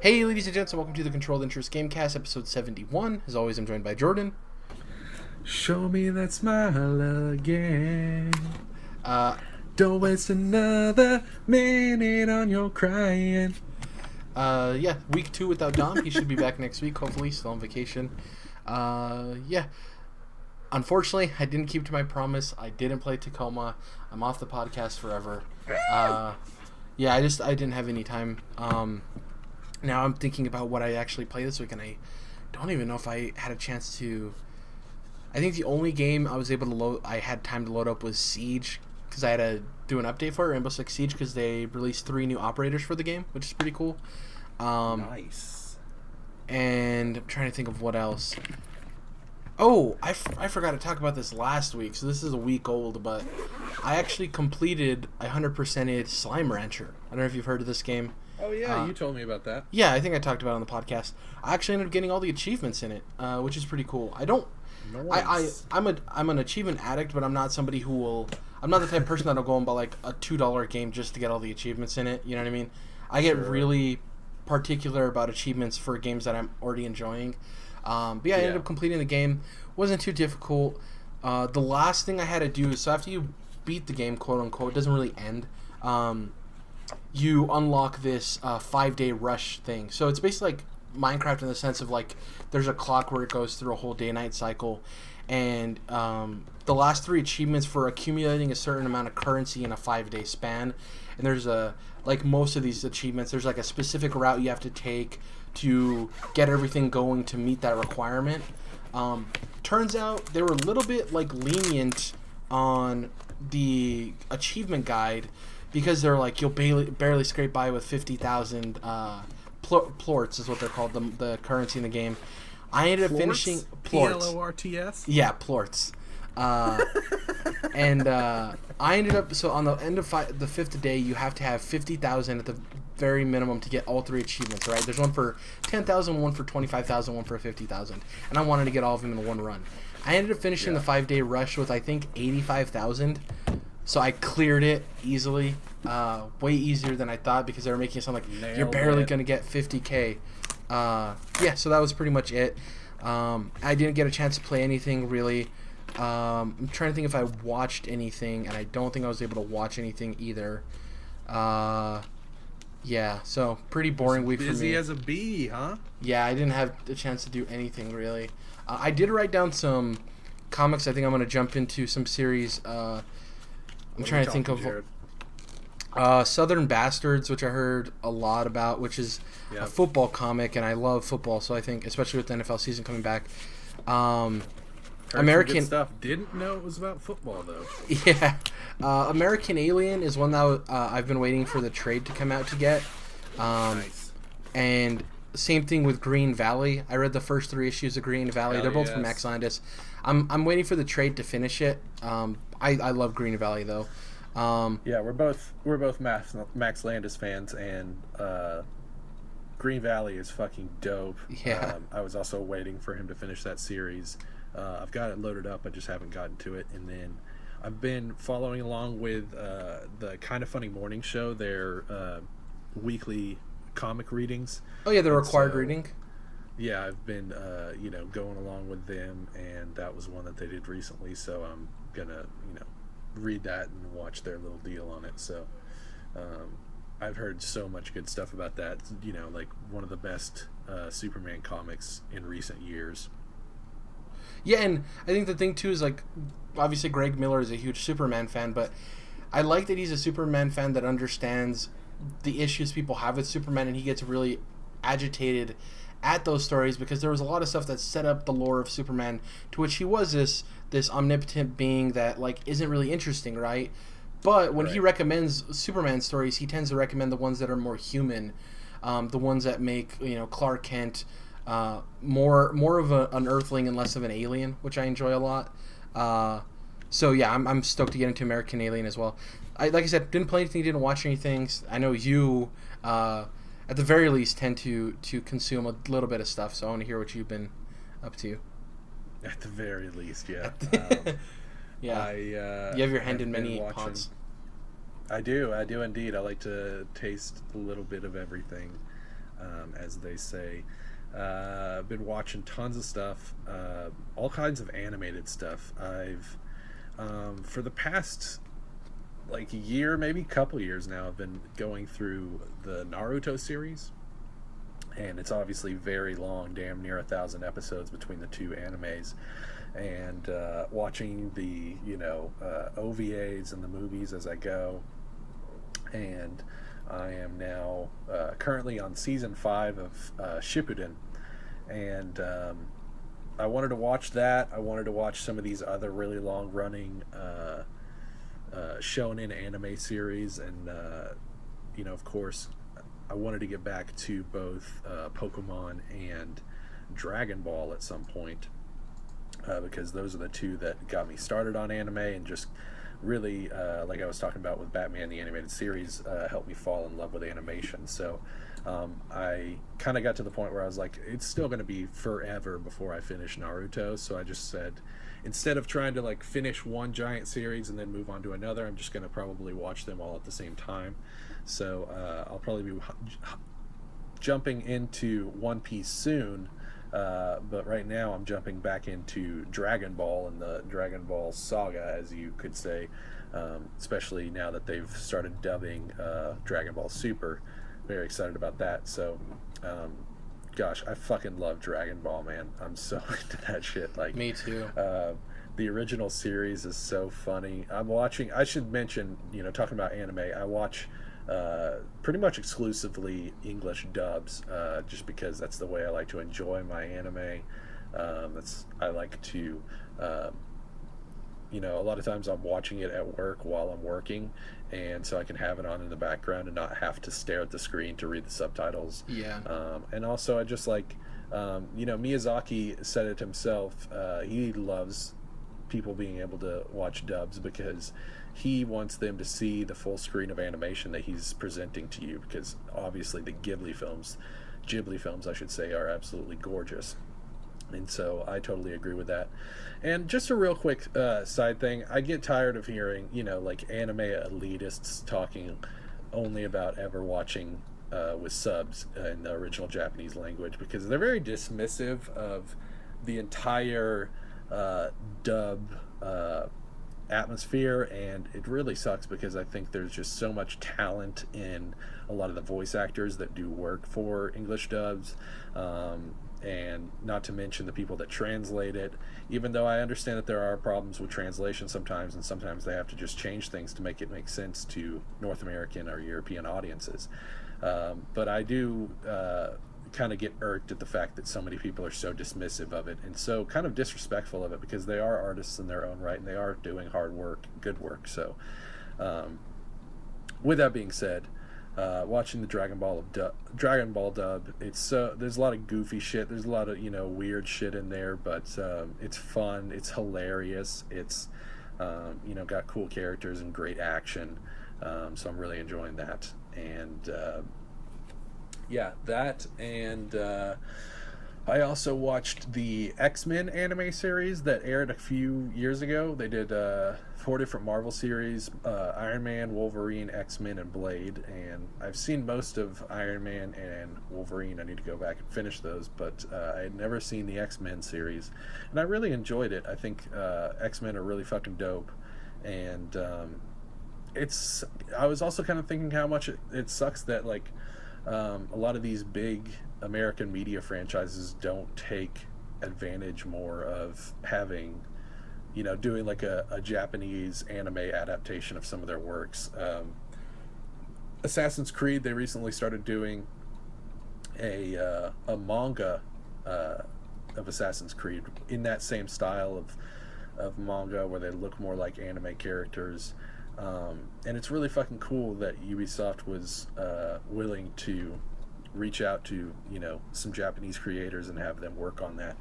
Hey, ladies and gents, and welcome to the Controlled Interest Gamecast, episode 71. As always, I'm joined by Jordan. Show me that smile again. Uh, Don't waste another minute on your crying. Week 2 without Dom. He should be back next week, hopefully, still on vacation. Unfortunately, I didn't keep to my promise. I didn't play Tacoma. I'm off the podcast forever. I didn't have any time. Now I'm thinking about what I actually play this week, and I don't even know if I had a chance to. I think the only game I was able to load, I had time to load up, was Siege, because I had to do an update for it, Rainbow Six Siege, because they released 3 new operators for the game, which is pretty cool. Nice. And I'm trying to think of what else. Oh, I forgot to talk about this last week, so this is a week old, but I actually completed 100%ed Slime Rancher. I don't know if you've heard of this game. Oh yeah, you told me about that. Yeah, I think I talked about it on the podcast. I actually ended up getting all the achievements in it, which is pretty cool. Nice. I'm an achievement addict, but I'm not somebody who will. I'm not the type of person that'll go and buy like a $2 game just to get all the achievements in it. You know what I mean? I get really particular about achievements for games that I'm already enjoying. I ended up completing the game. Wasn't too difficult. The last thing I had to do is, so after you beat the game, quote unquote, it doesn't really end. You unlock this 5-day rush thing. So it's basically like Minecraft in the sense of like there's a clock where it goes through a whole day-night cycle, and the last 3 achievements for accumulating a certain amount of currency in a 5-day span. And there's like most of these achievements, there's like a specific route you have to take to get everything going to meet that requirement. Turns out they were a little bit like lenient on the achievement guide, because they're like, you'll barely scrape by with 50,000 plorts is what they're called, the currency in the game. I ended up finishing plorts. Plorts. Yeah, plorts. And I ended up, so on the end of the 5th day, you have to have 50,000 at the very minimum to get all 3 achievements, right? There's one for 10,000, one for 25,000, one for 50,000. And I wanted to get all of them in one run. I ended up finishing the 5-day rush with, I think, 85,000. So I cleared it easily, way easier than I thought, because they were making it sound like you're barely going to get 50K. So that was pretty much it. I didn't get a chance to play anything, really. I'm trying to think if I watched anything, and I don't think I was able to watch anything either. So pretty boring week for me. Busy as a bee, huh? Yeah, I didn't have a chance to do anything, really. I did write down some comics. I think I'm going to jump into some series. I'm trying to think of Southern Bastards, which I heard a lot about, which is a football comic, and I love football, so I think, especially with the NFL season coming back. American good stuff. Didn't know it was about football though. Yeah, American Alien is one that I've been waiting for the trade to come out to get. Nice. And same thing with Green Valley. I read the first 3 issues of Green Valley. They're both from Max Landis. I'm waiting for the trade to finish it. I love Green Valley though. We're both Max Landis fans, and Green Valley is fucking dope. Yeah. I was also waiting for him to finish that series. I've got it loaded up. I just haven't gotten to it. And then I've been following along with the Kind of Funny Morning Show, their weekly comic readings. Oh yeah, the required reading. Yeah, I've been going along with them, and that was one that they did recently. So I'm gonna read that and watch their little deal on it. So I've heard so much good stuff about that. Like one of the best Superman comics in recent years. Yeah, and I think the thing too is, like, obviously Greg Miller is a huge Superman fan, but I like that he's a Superman fan that understands the issues people have with Superman, and he gets really agitated at those stories, because there was a lot of stuff that set up the lore of Superman, to which he was this omnipotent being that like isn't really interesting, right? But when he recommends Superman stories, he tends to recommend the ones that are more human, the ones that make Clark Kent more of an Earthling and less of an alien, which I enjoy a lot. I'm stoked to get into American Alien as well. Like I said, didn't play anything, didn't watch anything. I know you, at the very least, tend to consume a little bit of stuff, so I want to hear what you've been up to. At the very least, yeah. Yeah. You have your hand in many pots. I do indeed. I like to taste a little bit of everything. as they say. I've been watching tons of stuff, all kinds of animated stuff. I've for the past like a year, maybe couple years now, I've been going through the Naruto series, and it's obviously very long, damn near 1,000 episodes between the two animes, and watching the OVAs and the movies as I go. And I am now currently on season 5 of Shippuden, and I wanted to watch that. I wanted to watch some of these other really long running shonen anime series, and of course, I wanted to get back to both Pokemon and Dragon Ball at some point, because those are the two that got me started on anime, and just really, like I was talking about with Batman the Animated Series, helped me fall in love with animation. So I kind of got to the point where I was like, it's still going to be forever before I finish Naruto. So I just said, instead of trying to like finish one giant series and then move on to another, I'm just going to probably watch them all at the same time. So I'll probably be jumping into One Piece soon. But right now I'm jumping back into Dragon Ball and the Dragon Ball saga, as you could say, especially now that they've started dubbing Dragon Ball Super. Very excited about that. So, gosh, I fucking love Dragon Ball, man. I'm so into that shit. Like, me too. The original series is so funny. I'm watching, I should mention, talking about anime, I watch pretty much exclusively English dubs, just because that's the way I like to enjoy my anime. I like to, a lot of times I'm watching it at work while I'm working, and so I can have it on in the background and not have to stare at the screen to read the subtitles. Yeah. And also I just like, Miyazaki said it himself, he loves people being able to watch dubs because he wants them to see the full screen of animation that he's presenting to you, because obviously the Ghibli films I should say, are absolutely gorgeous. And so I totally agree with that. And just a real quick side thing, I get tired of hearing, like anime elitists talking only about ever watching with subs in the original Japanese language, because they're very dismissive of the entire dub atmosphere, and it really sucks because I think there's just so much talent in a lot of the voice actors that do work for English dubs, and not to mention the people that translate it, even though I understand that there are problems with translation sometimes, and sometimes they have to just change things to make it make sense to North American or European audiences, but I do kind of get irked at the fact that so many people are so dismissive of it and so kind of disrespectful of it, because they are artists in their own right and they are doing hard work, good work. So with that being said, watching the Dragon Ball dub, it's there's a lot of goofy shit, there's a lot of weird shit in there, but it's fun, it's hilarious, it's got cool characters and great action, so I'm really enjoying that. And yeah, that, and I also watched the X-Men anime series that aired a few years ago. They did 4 different Marvel series, Iron Man, Wolverine, X-Men, and Blade, and I've seen most of Iron Man and Wolverine. I need to go back and finish those, but I had never seen the X-Men series, and I really enjoyed it. I think X-Men are really fucking dope, and I was also kind of thinking how much it sucks that, like, a lot of these big American media franchises don't take advantage more of having, doing like a Japanese anime adaptation of some of their works. Assassin's Creed, they recently started doing a manga of Assassin's Creed in that same style of manga, where they look more like anime characters. And it's really fucking cool that Ubisoft was willing to reach out to some Japanese creators and have them work on that.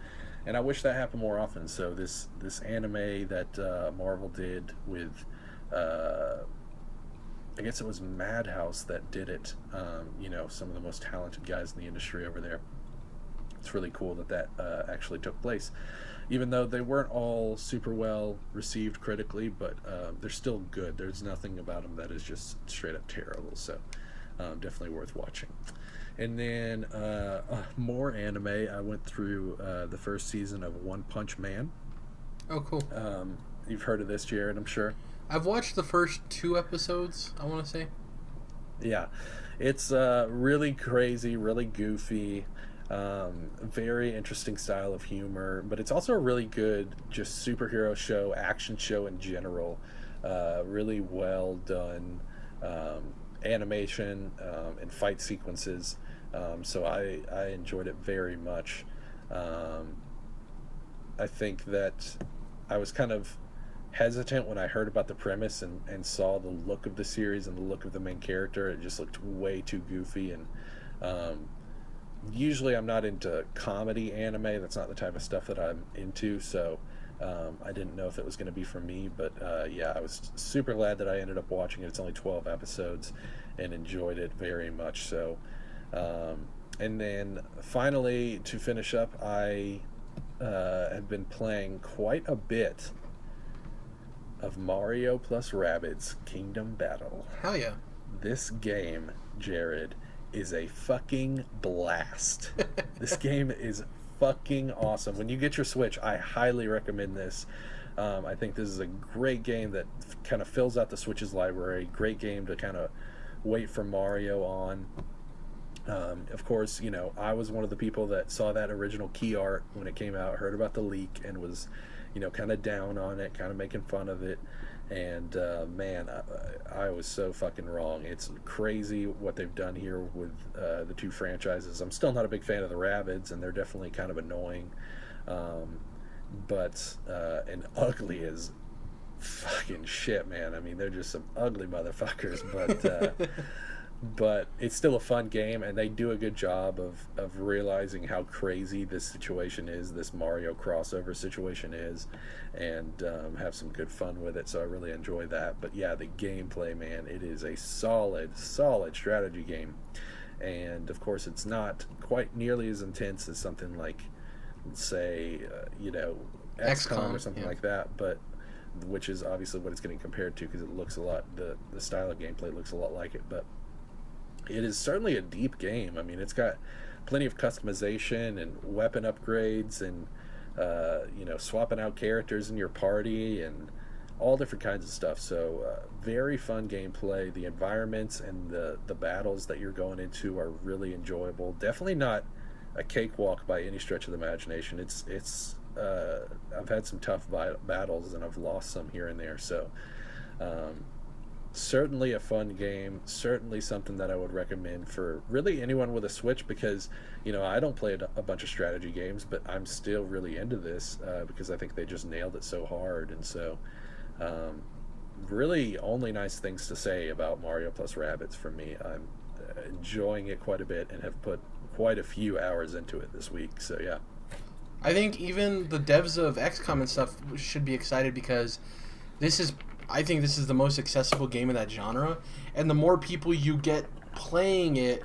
And I wish that happened more often. So this anime that Marvel did with I guess it was Madhouse that did it, some of the most talented guys in the industry over there. It's really cool that actually took place, even though they weren't all super well received critically, but they're still good. There's nothing about them that is just straight up terrible, so definitely worth watching. And then more anime. I went through the first season of One Punch Man. Oh, cool. You've heard of this, Jared, I'm sure. I've watched the first 2 episodes, I want to say. Yeah, it's really crazy, really goofy, very interesting style of humor, but it's also a really good just superhero show, action show in general. Really well done animation and fight sequences. So I enjoyed it very much. I think that I was kind of hesitant when I heard about the premise and saw the look of the series and the look of the main character. It just looked way too goofy, and usually I'm not into comedy anime. That's not the type of stuff that I'm into, so I didn't know if it was going to be for me, but yeah, I was super glad that I ended up watching it. It's only 12 episodes and enjoyed it very much so. And then finally, to finish up, I have been playing quite a bit of Mario plus Rabbids Kingdom Battle. Hell yeah. This game, Jared, is a fucking blast. This game is fucking awesome. When you get your Switch, I highly recommend this. I think this is a great game that kind of fills out the Switch's library. Great game to kind of wait for Mario on. Of course, you know, I was one of the people that saw that original key art when it came out, heard about the leak, and was, you know, kind of down on it, kind of making fun of it. And man, I was so fucking wrong. It's crazy what they've done here with the 2 franchises. I'm still not a big fan of the Rabbids, and they're definitely kind of annoying. But and ugly as fucking shit, man. I mean, they're just some ugly motherfuckers. But but it's still a fun game, and they do a good job of realizing how crazy this situation is, this Mario crossover situation is, and have some good fun with it, so I really enjoy that. But yeah, the gameplay, man, it is a solid strategy game, and of course it's not quite nearly as intense as something like, let's say, you know, XCOM or something like that, but which is obviously what it's getting compared to, because it looks a lot, the style of gameplay looks a lot like it, but it is certainly a deep game. I mean, it's got plenty of customization and weapon upgrades and, you know, swapping out characters in your party and all different kinds of stuff. So very fun gameplay. The environments and the battles that you're going into are really enjoyable. Definitely not a cakewalk by any stretch of the imagination. It's I've had some tough battles, and I've lost some here and there. So certainly a fun game, certainly something that I would recommend for really anyone with a Switch, because, you know, I don't play a bunch of strategy games, but I'm still really into this because I think they just nailed it so hard. And so really only nice things to say about Mario plus Rabbids for me. I'm enjoying it quite a bit and have put quite a few hours into it this week, so yeah. I think even the devs of XCOM and stuff should be excited, because I think this is the most accessible game in that genre, and the more people you get playing it,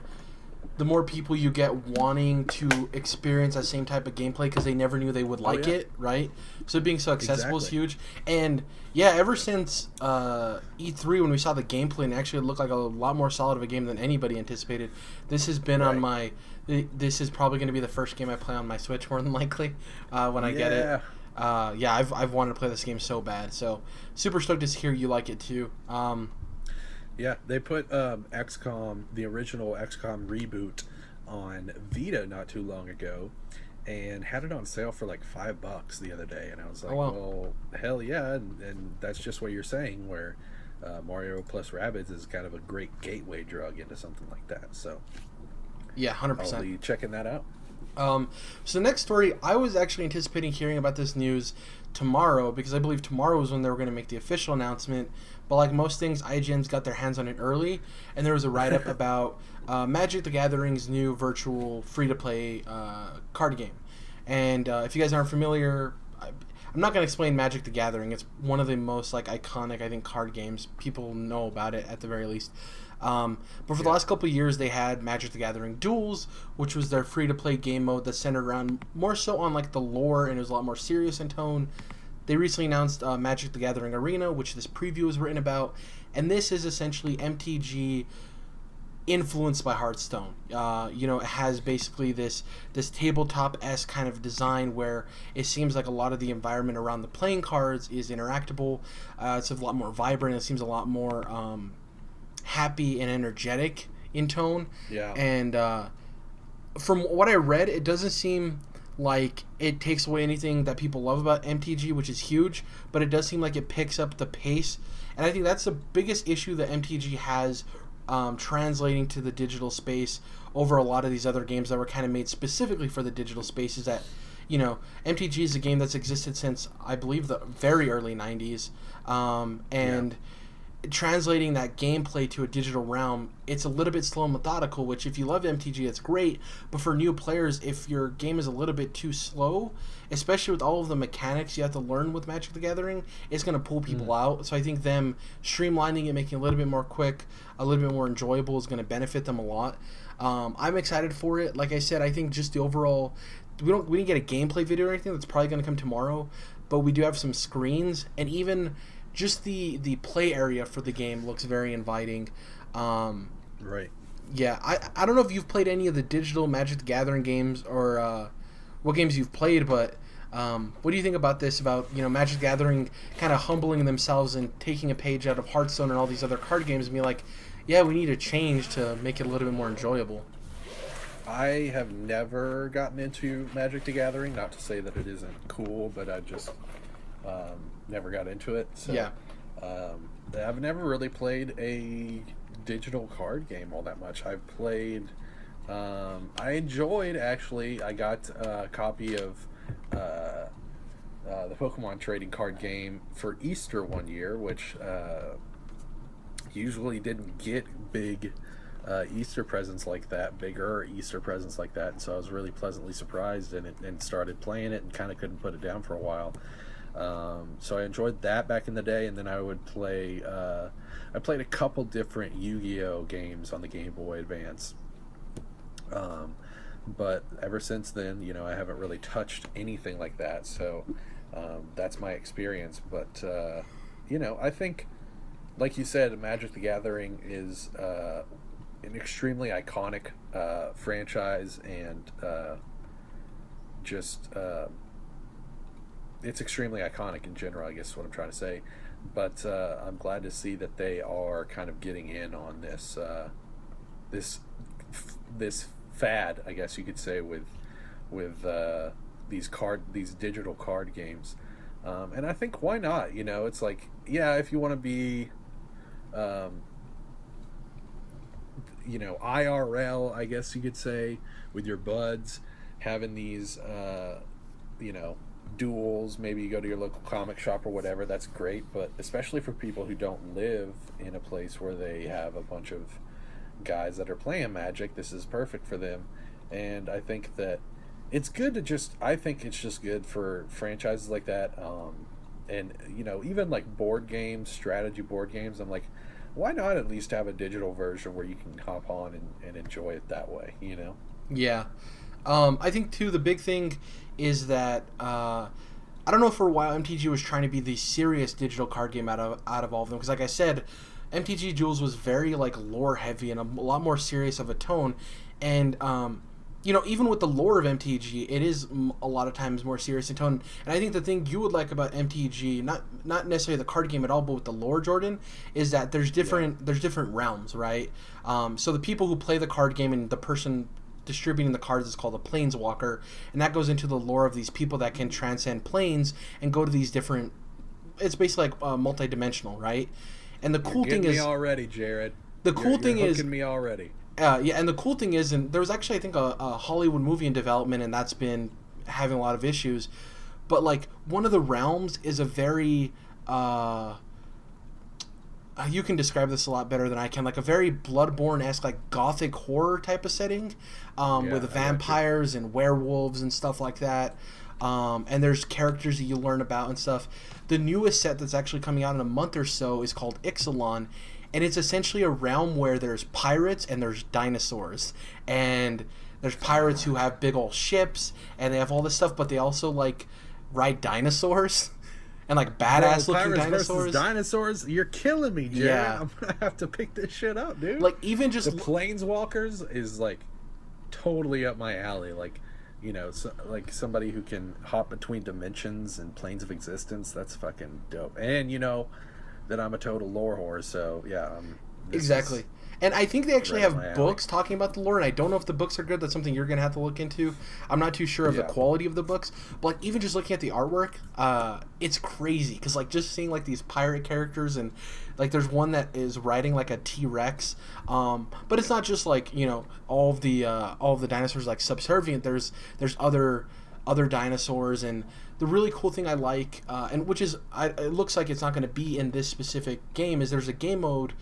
the more people you get wanting to experience that same type of gameplay, because they never knew they would like it, right? So being so accessible is huge. And yeah, ever since E3, when we saw the gameplay and actually it looked like a lot more solid of a game than anybody anticipated, this has been on my... This is probably going to be the first game I play on my Switch, more than likely, when I get it. Yeah, I've wanted to play this game so bad, so super stoked to hear you like it too. Yeah, they put XCOM, the original XCOM reboot, on Vita not too long ago, and had it on sale for like $5 the other day, and I was like, well, hell yeah, and that's just what you're saying, where Mario plus Rabbids is kind of a great gateway drug into something like that. So yeah, 100%. I'll be checking that out. So the next story, I was actually anticipating hearing about this news tomorrow, because I believe tomorrow is when they were going to make the official announcement. But like most things, IGN's got their hands on it early, and there was a write-up about Magic the Gathering's new virtual free-to-play card game. And if you guys aren't familiar, I'm not going to explain Magic the Gathering. It's one of the most like iconic, I think, card games. People know about it at the very least. But for the last couple of years, they had Magic the Gathering Duels, which was their free-to-play game mode that centered around more so on like the lore, and it was a lot more serious in tone. They recently announced Magic the Gathering Arena, which this preview was written about, and this is essentially MTG influenced by Hearthstone. It has basically this tabletop-esque kind of design where it seems like a lot of the environment around the playing cards is interactable. It's a lot more vibrant. It seems a lot more happy and energetic in tone. Yeah. And from what I read, it doesn't seem like it takes away anything that people love about MTG, which is huge, but it does seem like it picks up the pace. And I think that's the biggest issue that MTG has translating to the digital space over a lot of these other games that were kind of made specifically for the digital space is that, MTG is a game that's existed since, I believe, the very early 90s. Translating that gameplay to a digital realm, it's a little bit slow and methodical, which if you love MTG, it's great. But for new players, if your game is a little bit too slow, especially with all of the mechanics you have to learn with Magic the Gathering, it's going to pull people out. So I think them streamlining it, making it a little bit more quick, a little bit more enjoyable is going to benefit them a lot. I'm excited for it. Like I said, I think just the overall... We didn't get a gameplay video or anything. That's probably going to come tomorrow. But we do have some screens, and even... just the play area for the game looks very inviting. Right. Yeah, I don't know if you've played any of the digital Magic the Gathering games or what games you've played, but what do you think about this, about Magic the Gathering kind of humbling themselves and taking a page out of Hearthstone and all these other card games and be like, yeah, we need a change to make it a little bit more enjoyable? I have never gotten into Magic the Gathering, not to say that it isn't cool, but I just... never got into it. So, yeah. I've never really played a digital card game all that much. I've played... I enjoyed, actually, I got a copy of the Pokemon trading card game for Easter one year, which usually didn't get big Easter presents like that, bigger Easter presents like that, and so I was really pleasantly surprised and started playing it and kind of couldn't put it down for a while. So I enjoyed that back in the day, and then I would play I played a couple different Yu-Gi-Oh games on the Game Boy Advance, but ever since then, I haven't really touched anything like that, so that's my experience. But I think, like you said, Magic the Gathering is an extremely iconic franchise, and it's extremely iconic in general, I guess is what I'm trying to say. But I'm glad to see that they are kind of getting in on this this fad, I guess you could say, with these digital card games. And I think, why not? It's like, yeah, if you want to be IRL, I guess you could say, with your buds, having these duels, maybe you go to your local comic shop or whatever, that's great. But especially for people who don't live in a place where they have a bunch of guys that are playing Magic, this is perfect for them. And I think that it's good to I think it's just good for franchises like that, and even like board games, strategy board games, I'm like, why not at least have a digital version where you can hop on and enjoy it that way, Yeah. I think, too, the big thing is that I don't know, for a while MTG was trying to be the serious digital card game out of all of them, because like I said, MTG Duels was very lore heavy and a lot more serious of a tone, and even with the lore of MTG, it is a lot of times more serious in tone. And I think the thing you would like about MTG, not necessarily the card game at all, but with the lore, Jordan, is that there's different realms, right? So the people who play the card game and the person distributing the cards is called a planeswalker, and that goes into the lore of these people that can transcend planes and go to these different... It's basically multi-dimensional, right? And the cool thing is... me already, Jared. The cool thing is... You're hooking me already. Yeah, and the cool thing is, and there was actually, I think, a Hollywood movie in development, and that's been having a lot of issues. But one of the realms is a very... you can describe this a lot better than I can. A very Bloodborne-esque, gothic horror type of setting, with vampires and werewolves and stuff like that. And there's characters that you learn about and stuff. The newest set that's actually coming out in a month or so is called Ixalan, and it's essentially a realm where there's pirates and there's dinosaurs. And there's pirates who have big old ships, and they have all this stuff, but they also, ride dinosaurs. and like Bro, badass looking pirates dinosaurs. versus dinosaurs, you're killing me, Jared. Yeah. I'm gonna have to pick this shit up, dude. Like even just the planeswalkers is like totally up my alley. Like, you know, like somebody who can hop between dimensions and planes of existence. That's fucking dope. And you know that I'm a total lore whore, so yeah. Exactly. And I think they actually right up my have alley. books talking about the lore, and I don't know if the books are good. That's something you're going to have to look into. I'm not too sure of the Yeah. quality of the books, but like even just looking at the artwork, it's crazy because like just seeing like these pirate characters and like there's one that is riding like a T-Rex, but it's not just like, you know, all of the dinosaurs like subservient. There's other dinosaurs, and the really cool thing I like, and which is it looks like it's not going to be in this specific game, is there's a game mode.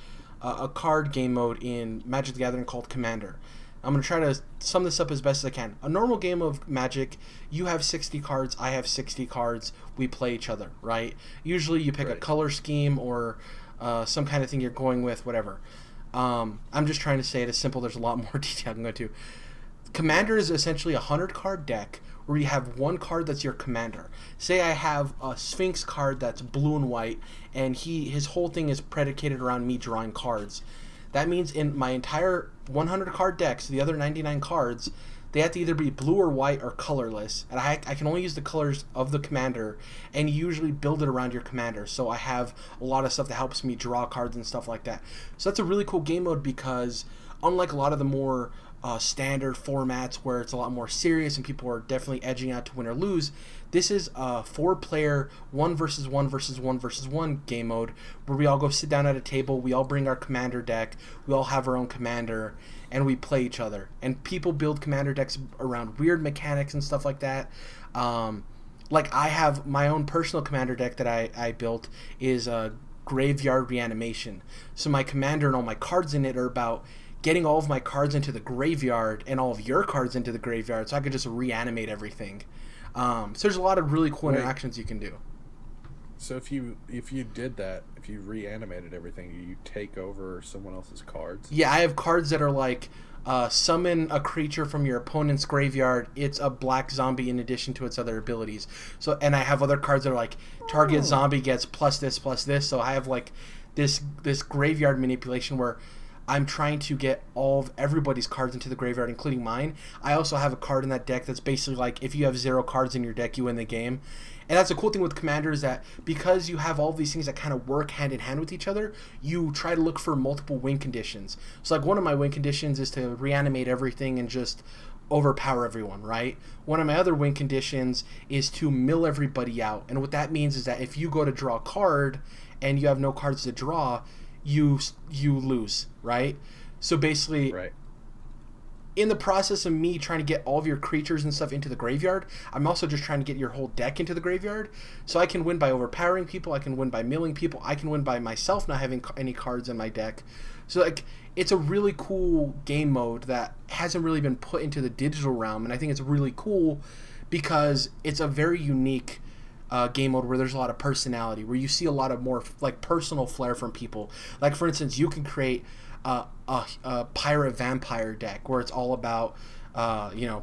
A card game mode in Magic the Gathering called Commander. I'm going to try to sum this up as best as I can. A normal game of Magic, you have 60 cards, I have 60 cards, we play each other, right? Usually you pick a color scheme or some kind of thing you're going with, whatever. I'm just trying to say it as simple. There's a lot more detail I can go to. Commander is essentially a 100-card deck where you have one card that's your commander. Say I have a Sphinx card that's blue and white, and his whole thing is predicated around me drawing cards. That means in my entire 100-card deck, so the other 99 cards, they have to either be blue or white or colorless, and I can only use the colors of the commander, and you usually build it around your commander. So I have a lot of stuff that helps me draw cards and stuff like that. So that's a really cool game mode because unlike a lot of the more standard formats where it's a lot more serious and people are definitely edging out to win or lose, this is a 4-player 1 versus 1 versus 1 versus 1 game mode where we all go sit down at a table, we all bring our commander deck, we all have our own commander, and we play each other. And people build commander decks around weird mechanics and stuff like that. Like I have my own personal commander deck that I built is a Graveyard Reanimation. So my commander and all my cards in it are about getting all of my cards into the graveyard and all of your cards into the graveyard so I could just reanimate everything. So there's a lot of really cool interactions you can do. So if you did that, if you reanimated everything, you take over someone else's cards? Yeah, I have cards that are like summon a creature from your opponent's graveyard. It's a black zombie in addition to its other abilities. So, and I have other cards that are like target zombie gets plus this plus this. So I have like this graveyard manipulation where I'm trying to get all of everybody's cards into the graveyard, including mine. I also have a card in that deck that's basically like if you have 0 cards in your deck, you win the game. And that's the cool thing with Commander is that because you have all these things that kind of work hand in hand with each other, you try to look for multiple win conditions. So like one of my win conditions is to reanimate everything and just overpower everyone, right? One of my other win conditions is to mill everybody out. And what that means is that if you go to draw a card and you have no cards to draw, you lose, right? So basically, right. In the process of me trying to get all of your creatures and stuff into the graveyard, I'm also just trying to get your whole deck into the graveyard. So I can win by overpowering people, I can win by milling people, I can win by myself not having any cards in my deck. So like it's a really cool game mode that hasn't really been put into the digital realm, and I think it's really cool because it's a very unique game mode where there's a lot of personality, where you see a lot of more like personal flair from people. Like for instance, you can create a pirate vampire deck where it's all about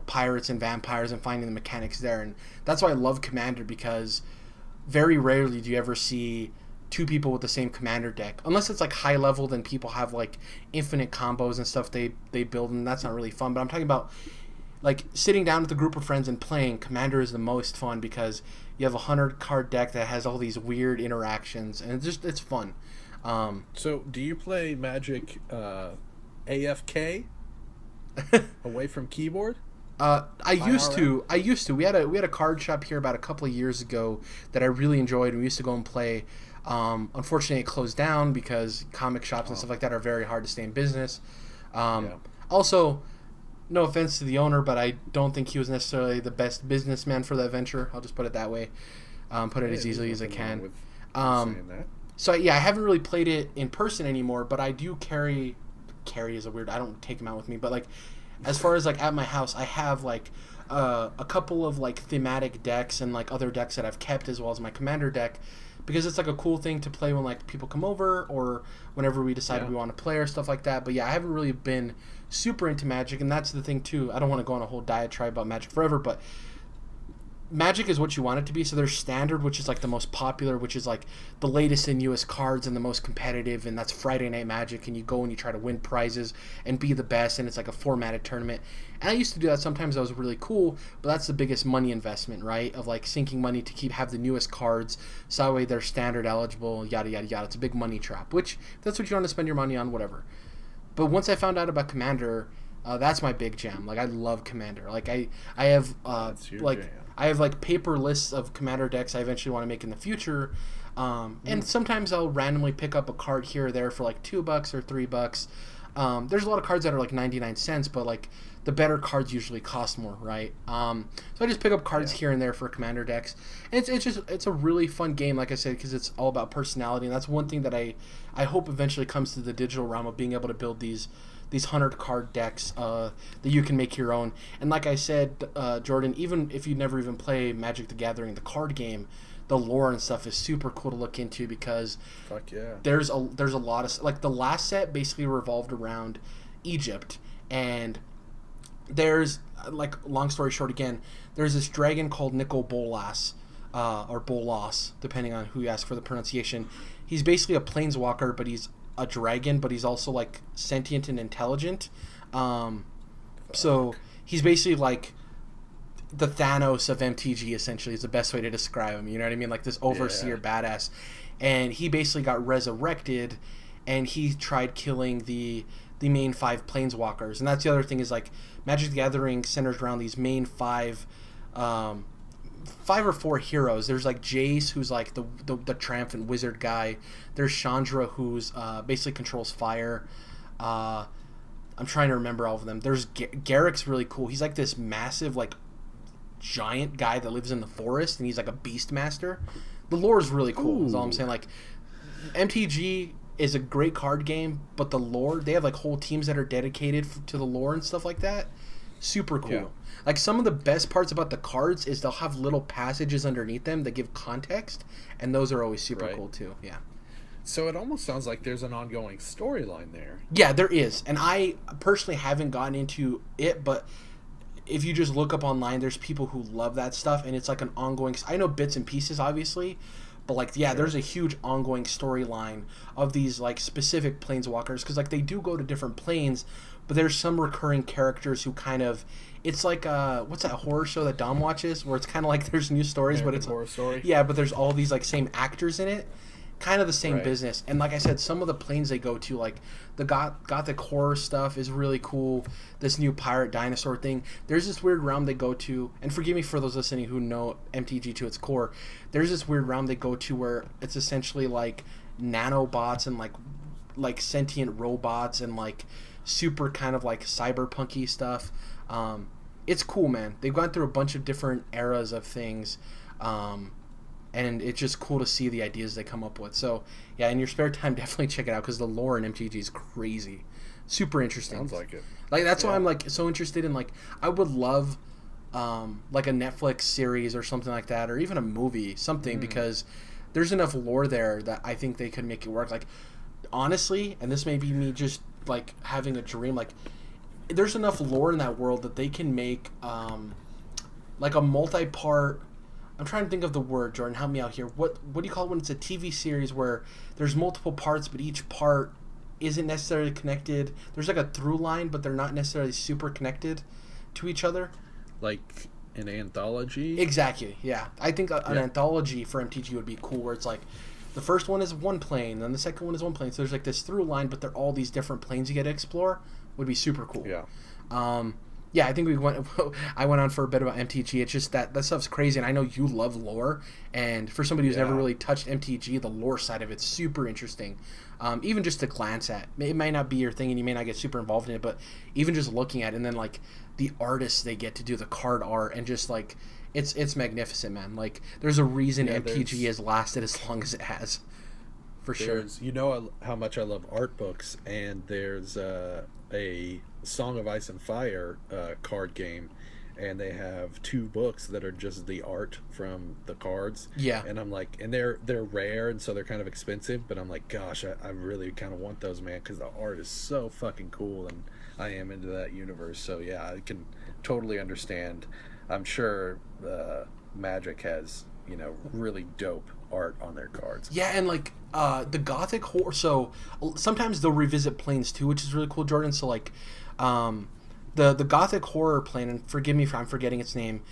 pirates and vampires and finding the mechanics there. And that's why I love Commander, because very rarely do you ever see 2 people with the same commander deck, unless it's like high level. Then people have like infinite combos and stuff they build, and that's not really fun. But I'm talking about like sitting down with a group of friends and playing Commander is the most fun because you have a 100-card deck that has all these weird interactions, and it's fun. So do you play Magic AFK away from keyboard? I used to. We had a card shop here about a couple of years ago that I really enjoyed. We used to go and play. Unfortunately, it closed down because comic shops and stuff like that are very hard to stay in business. Also, no offense to the owner, but I don't think he was necessarily the best businessman for that venture. I'll just put it that way. Put it as easily as I can. So yeah, I haven't really played it in person anymore, but I do carry is a weird. I don't take them out with me, but like as far as like at my house, I have like a couple of like thematic decks and like other decks that I've kept, as well as my commander deck, because it's like a cool thing to play when like people come over or whenever we decide we want to play or stuff like that. But yeah, I haven't really been super into Magic, and that's the thing too. I don't want to go on a whole diatribe about Magic forever, but Magic is what you want it to be. So there's standard, which is like the most popular, which is like the latest and newest cards and the most competitive, and that's Friday Night Magic, and you go and you try to win prizes and be the best, and it's like a formatted tournament. And I used to do that sometimes. That was really cool, but that's the biggest money investment, right? Of like sinking money to have the newest cards, so that way they're standard eligible, yada yada yada. It's a big money trap. Which if that's what you want to spend your money on, whatever. But once I found out about Commander, that's my big jam. Like I love Commander. Like I have like. Jam. I have like paper lists of Commander decks I eventually want to make in the future, and sometimes I'll randomly pick up a card here or there for like $2 or $3. There's a lot of cards that are like 99 cents, but like the better cards usually cost more, right? So I just pick up cards here and there for Commander decks, and it's a really fun game, like I said, because it's all about personality, and that's one thing that I hope eventually comes to the digital realm of being able to build these 100 card decks that you can make your own. And like I said, Jordan, even if you never even play Magic the Gathering, the card game, the lore and stuff is super cool to look into, because there's a lot of, like, the last set basically revolved around Egypt, and there's, like, long story short again, there's this dragon called Nicol Bolas, or Bolas, depending on who you ask for the pronunciation. He's basically a planeswalker, but he's a dragon, but he's also like sentient and intelligent. So he's basically like the Thanos of MTG, essentially, is the best way to describe him. You know what I mean? Like this overseer badass. And he basically got resurrected, and he tried killing the main 5 planeswalkers. And that's the other thing, is like Magic the Gathering centers around these main 5 or 4 heroes. There's like Jace, who's like the triumphant wizard guy. There's Chandra, who's basically controls fire. I'm trying to remember all of them. There's Garrick's really cool. He's like this massive, like, giant guy that lives in the forest, and he's like a beast master. The lore is really cool. Is all I'm saying. Like, MTG is a great card game, but the lore, they have like whole teams that are dedicated to the lore and stuff like that. Super cool. Yeah. Like, some of the best parts about the cards is they'll have little passages underneath them that give context, and those are always super cool too. Yeah. So it almost sounds like there's an ongoing storyline there. Yeah, there is. And I personally haven't gotten into it, but if you just look up online, there's people who love that stuff, and it's like an ongoing... I know bits and pieces, obviously, but like, yeah, there's a huge ongoing storyline of these like specific planeswalkers, because like they do go to different planes, but there's some recurring characters who kind of... It's like, what's that horror show that Dom watches, where it's kind of like there's new stories, but it's... Horror Story? Yeah, but there's all these like same actors in it. Kind of the same business. And like I said, some of the planes they go to, like the gothic horror stuff is really cool. This new pirate dinosaur thing. There's this weird realm they go to, and forgive me for those listening who know MTG to its core, there's this weird realm they go to where it's essentially like nanobots and like sentient robots and like super kind of like cyberpunky stuff. It's cool, man. They've gone through a bunch of different eras of things. And it's just cool to see the ideas they come up with. So, yeah, in your spare time, definitely check it out, because the lore in MTG is crazy. Super interesting. Sounds like it. Like, that's why I'm, like, so interested in, like, I would love, like, a Netflix series or something like that, or even a movie, something, because there's enough lore there that I think they could make it work. Like, honestly, and this may be me just, like, having a dream, like, there's enough lore in that world that they can make, like, a multi-part... I'm trying to think of the word, Jordan. Help me out here. What do you call it when it's a TV series where there's multiple parts, but each part isn't necessarily connected? There's like a through line, but they're not necessarily super connected to each other. Like an anthology? Exactly, yeah. I think an anthology for MTG would be cool, where it's like the first one is one plane, then the second one is one plane. So there's like this through line, but they're all these different planes you get to explore. Would be super cool. Yeah. Yeah, I think I went on for a bit about MTG. It's just that stuff's crazy, and I know you love lore. And for somebody who's never really touched MTG, the lore side of it's super interesting. Even just to glance at, it might not be your thing, and you may not get super involved in it, but even just looking at it, and then like the artists they get to do the card art, and just like it's magnificent, man. Like, there's a reason MTG has lasted as long as it has, for sure. You know how much I love art books, and there's a Song of Ice and Fire card game, and they have 2 books that are just the art from the cards. Yeah. And I'm like, and they're rare, and so they're kind of expensive, but I'm like, gosh, I really kind of want those, man, because the art is so fucking cool, and I am into that universe. So yeah, I can totally understand. I'm sure Magic has, really dope art on their cards. Yeah, and like the gothic horror. So sometimes they'll revisit planes too, which is really cool, Jordan. So like, the gothic horror plane, and forgive me if I'm forgetting its name.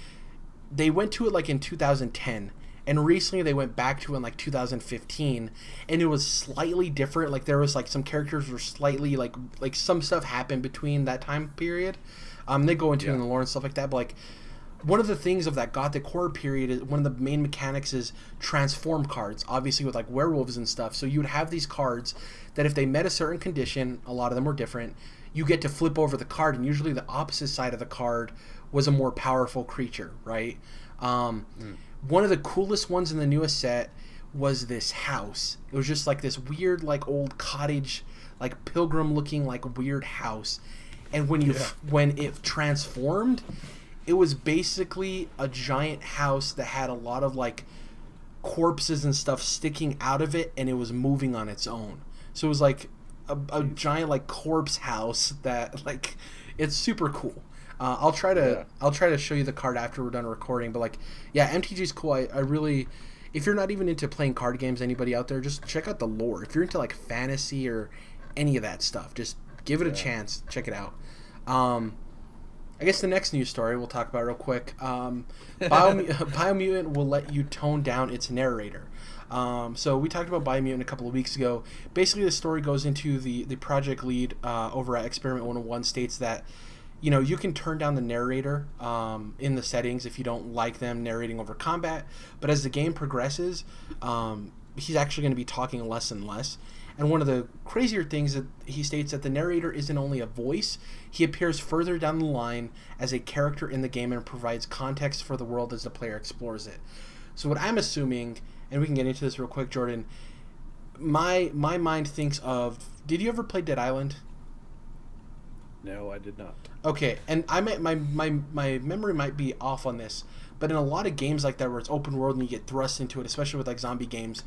They went to it like in 2010, and recently they went back to it in like 2015, and it was slightly different. Like there was like some characters were slightly like some stuff happened between that time period. They go into it in the lore and stuff like that, but like one of the things of that gothic horror period is one of the main mechanics is transform cards, obviously with like werewolves and stuff. So you would have these cards that if they met a certain condition, a lot of them were different, you get to flip over the card, and usually the opposite side of the card was a more powerful creature, right? One of the coolest ones in the newest set was this house. It was just like this weird like old cottage, like pilgrim looking like weird house. And when it transformed, it was basically a giant house that had a lot of like corpses and stuff sticking out of it, and it was moving on its own. So it was like a giant like corpse house that like it's super cool. I'll try to show you the card after we're done recording. But like, yeah, MTG's cool. I really, if you're not even into playing card games, anybody out there, just check out the lore. If you're into like fantasy or any of that stuff, just give it a chance. Check it out. I guess the next news story we'll talk about real quick. Biomutant will let you tone down its narrator. So we talked about Biomutant a couple of weeks ago. Basically, the story goes into the project lead over at Experiment 101 states that you can turn down the narrator in the settings if you don't like them narrating over combat. But as the game progresses, he's actually going to be talking less and less. And one of the crazier things that he states that the narrator isn't only a voice, he appears further down the line as a character in the game and provides context for the world as the player explores it. So what I'm assuming, and we can get into this real quick, Jordan, my mind thinks of, did you ever play Dead Island? No, I did not. Okay, and I might my memory might be off on this, but in a lot of games like that where it's open world and you get thrust into it, especially with like zombie games,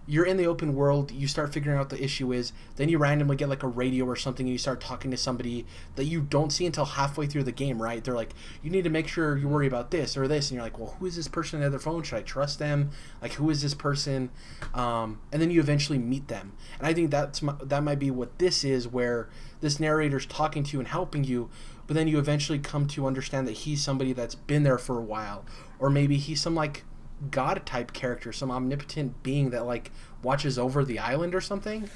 you're in the open world, you start figuring out what the issue is, then you randomly get like a radio or something and you start talking to somebody that you don't see until halfway through the game, right? They're like, you need to make sure you worry about this or this, and you're like, well, who is this person on the other phone? Should I trust them? Like, who is this person? And then you eventually meet them. And I think that might be what this is, where this narrator's talking to you and helping you, but then you eventually come to understand that he's somebody that's been there for a while, or maybe he's some like god type character, some omnipotent being that like watches over the island or something.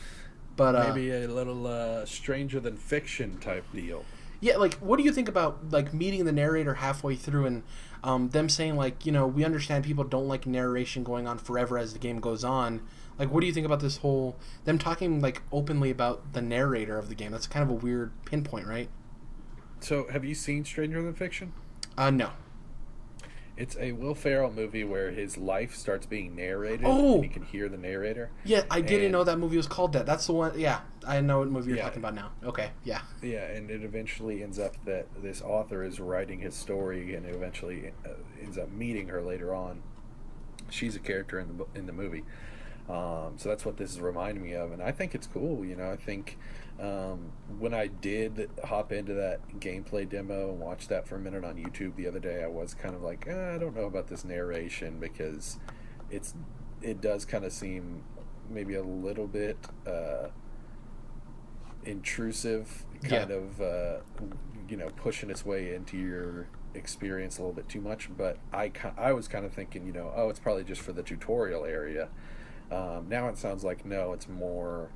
But maybe a little stranger than fiction type deal. Yeah, like what do you think about like meeting the narrator halfway through and them saying like, we understand people don't like narration going on forever as the game goes on. Like, what do you think about this whole them talking like openly about the narrator of the game? That's kind of a weird pinpoint, right? So have you seen Stranger Than Fiction? No. It's a Will Ferrell movie where his life starts being narrated. Oh! And you can hear the narrator. Yeah, I didn't know that movie was called that. That's the one. Yeah, I know what movie you're talking about now. Okay, yeah. Yeah, and it eventually ends up that this author is writing his story, and it eventually ends up meeting her later on. She's a character in the movie. So that's what this is reminding me of, and I think it's cool. I think when I did hop into that gameplay demo and watch that for a minute on YouTube the other day, I was kind of like, I don't know about this narration, because it does kind of seem maybe a little bit intrusive, kind of pushing its way into your experience a little bit too much. But I was kind of thinking, it's probably just for the tutorial area. Now it sounds like no, it's more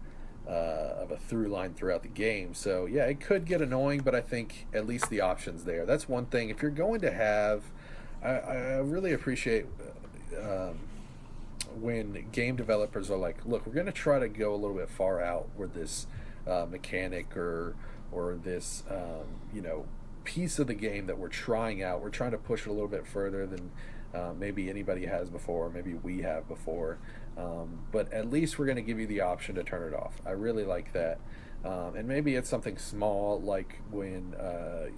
of a through line throughout the game. So yeah, it could get annoying, but I think at least the option's there. That's one thing. If you're going to have, I really appreciate when game developers are like, look, we're going to try to go a little bit far out with this mechanic or this piece of the game that we're trying out. We're trying to push it a little bit further than maybe anybody has before, maybe we have before. But at least we're going to give you the option to turn it off. I really like that. And maybe it's something small, like when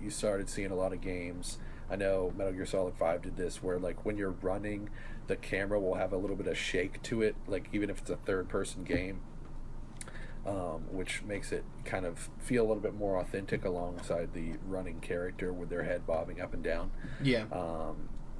you started seeing a lot of games. I know Metal Gear Solid 5 did this, where like when you're running, the camera will have a little bit of shake to it, like even if it's a third-person game, which makes it kind of feel a little bit more authentic alongside the running character with their head bobbing up and down. Yeah.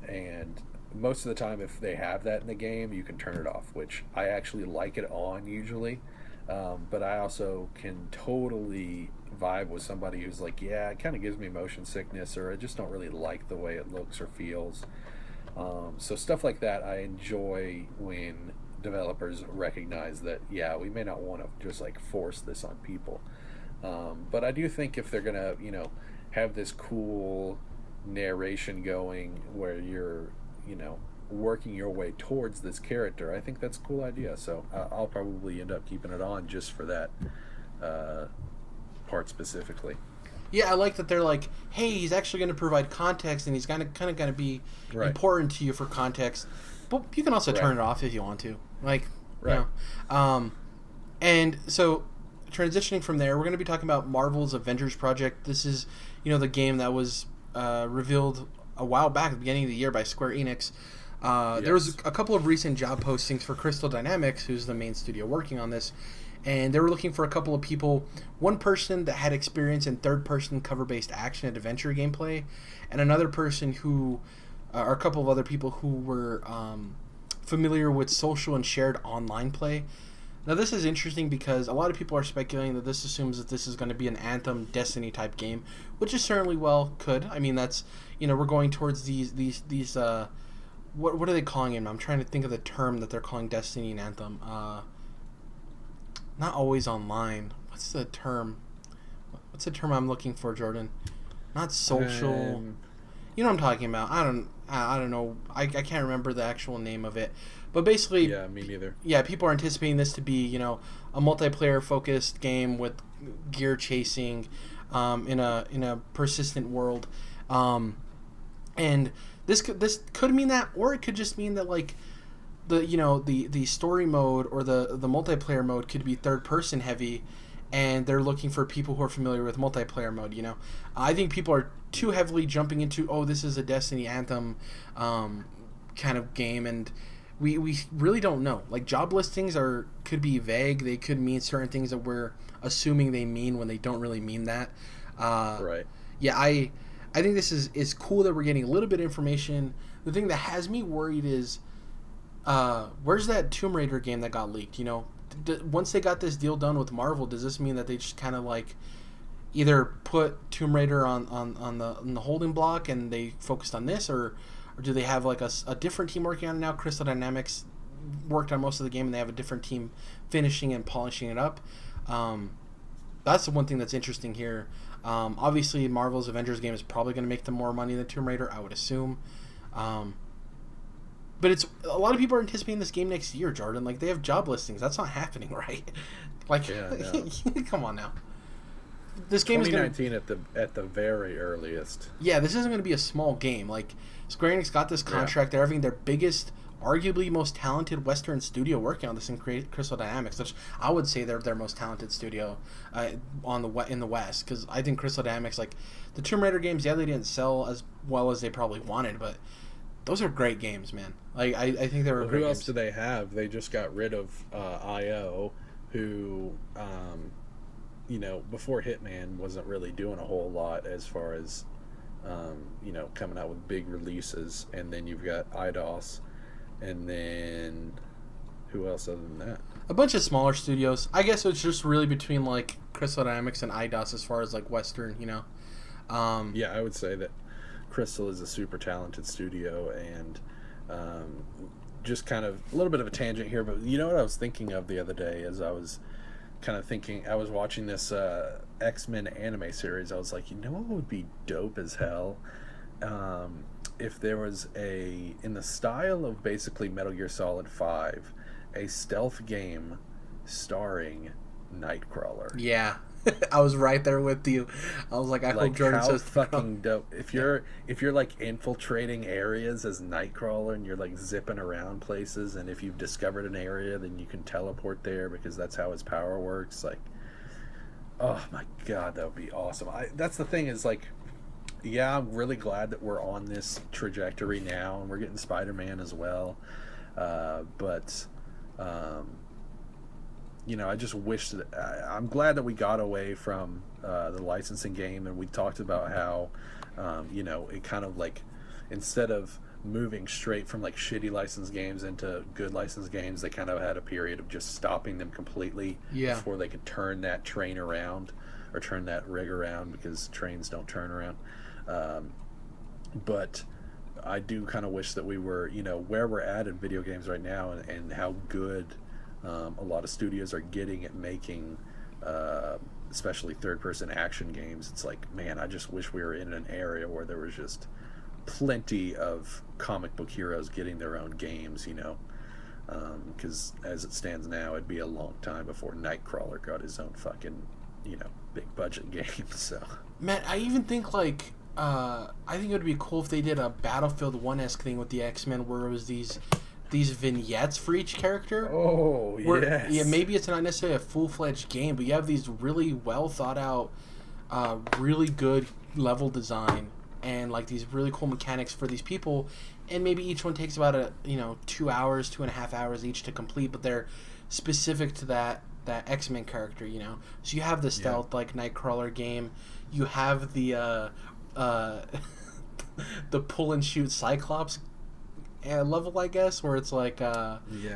And most of the time, if they have that in the game, you can turn it off, which I actually like it on usually. But I also can totally vibe with somebody who's like, yeah, it kind of gives me motion sickness, or I just don't really like the way it looks or feels. So stuff like that, I enjoy when developers recognize that, yeah, we may not want to just like force this on people. But I do think if they're gonna, have this cool narration going where you're, working your way towards this character, I think that's a cool idea. So I'll probably end up keeping it on just for that part specifically. Yeah, I like that they're like, hey, he's actually going to provide context, and he's kind of going to be Right. important to you for context. But you can also Right. turn it off if you want to, like, Right. And so transitioning from there, we're going to be talking about Marvel's Avengers project. This is, the game that was revealed a while back at the beginning of the year by Square Enix. There was a couple of recent job postings for Crystal Dynamics, who's the main studio working on this, and they were looking for a couple of people. One person that had experience in third-person cover-based action and adventure gameplay, and another person who, or a couple of other people who were familiar with social and shared online play. Now, this is interesting because a lot of people are speculating that this assumes that this is going to be an Anthem, Destiny type game, which is certainly could. I mean, that's, we're going towards these what are they calling him? I'm trying to think of the term that they're calling Destiny and Anthem. Not always online. What's the term? What's the term I'm looking for, Jordan? Not social. You know what I'm talking about. I don't know. I can't remember the actual name of it. But basically, Yeah, me neither. yeah, people are anticipating this to be, a multiplayer focused game with gear chasing, in a persistent world, and this could mean that, or it could just mean that like the story mode or the multiplayer mode could be third person heavy, and they're looking for people who are familiar with multiplayer mode. I think people are too heavily jumping into, oh, this is a Destiny Anthem kind of game, and we really don't know. Like, job listings could be vague. They could mean certain things that we're assuming they mean when they don't really mean that. Right. Yeah, I think this is cool that we're getting a little bit of information. The thing that has me worried is, where's that Tomb Raider game that got leaked? Once they got this deal done with Marvel, does this mean that they just kind of like either put Tomb Raider on the holding block and they focused on this, or do they have like a different team working on it now? Crystal Dynamics worked on most of the game, and they have a different team finishing and polishing it up. That's the one thing that's interesting here. Obviously, Marvel's Avengers game is probably going to make them more money than Tomb Raider, I would assume. But it's a lot of people are anticipating this game next year, Jordan. Like, they have job listings. That's not happening, right? Like, Yeah, no. Come on now. This game is going to 2019 at the very earliest. Yeah, this isn't going to be a small game. Like, Square Enix got this contract. They're having their biggest, arguably most talented Western studio working on this in Crystal Dynamics, which I would say they're their most talented studio in the West, because I think Crystal Dynamics, like, the Tomb Raider games, yeah, they didn't sell as well as they probably wanted, but those are great games, man. Like, I think they were great Who else games. do they have? They just got rid of IO, who, before Hitman wasn't really doing a whole lot as far as, coming out with big releases. And then you've got IDOS, and then who else other than that? A bunch of smaller studios. I guess it's just really between, like, Crystal Dynamics and IDOS as far as, like, Western, Yeah, I would say that Crystal is a super talented studio, and just kind of a little bit of a tangent here, but you know what I was thinking of the other day as I was kind of thinking, I was watching this X-Men anime series. I was like, what would be dope as hell if there was in the style of basically Metal Gear Solid 5, a stealth game starring Nightcrawler. Yeah. I was right there with you. I was like, I hope Jordan how says fucking dope. If you're like infiltrating areas as Nightcrawler, and you're like zipping around places, and if you've discovered an area, then you can teleport there because that's how his power works. Like, oh my god, that would be awesome. That's the thing is, like, yeah, I'm really glad that we're on this trajectory now, and we're getting Spider-Man as well. But I just wish that I'm glad that we got away from the licensing game, and we talked about how it kind of, like, instead of moving straight from like shitty licensed games into good licensed games. They kind of had a period of just stopping them completely before they could turn that train around or turn that rig around, because trains don't turn around. But I do kind of wish that we were, where we're at in video games right now, and how good a lot of studios are getting at making especially third-person action games. It's like, man, I just wish we were in an area where there was just plenty of comic book heroes getting their own games, because as it stands now, it'd be a long time before Nightcrawler got his own fucking, big budget game. So, man, I even think I think it would be cool if they did a Battlefield 1-esque thing with the X-Men, where it was these vignettes for each character. Oh, yes. Yeah, maybe it's not necessarily a full-fledged game, but you have these really well thought out, really good level design, and like these really cool mechanics for these people, and maybe each one takes about 2 hours, 2.5 hours each to complete, but they're specific to that X-Men character, So you have the stealth like Nightcrawler game, you have the the pull and shoot Cyclops level, I guess, where it's like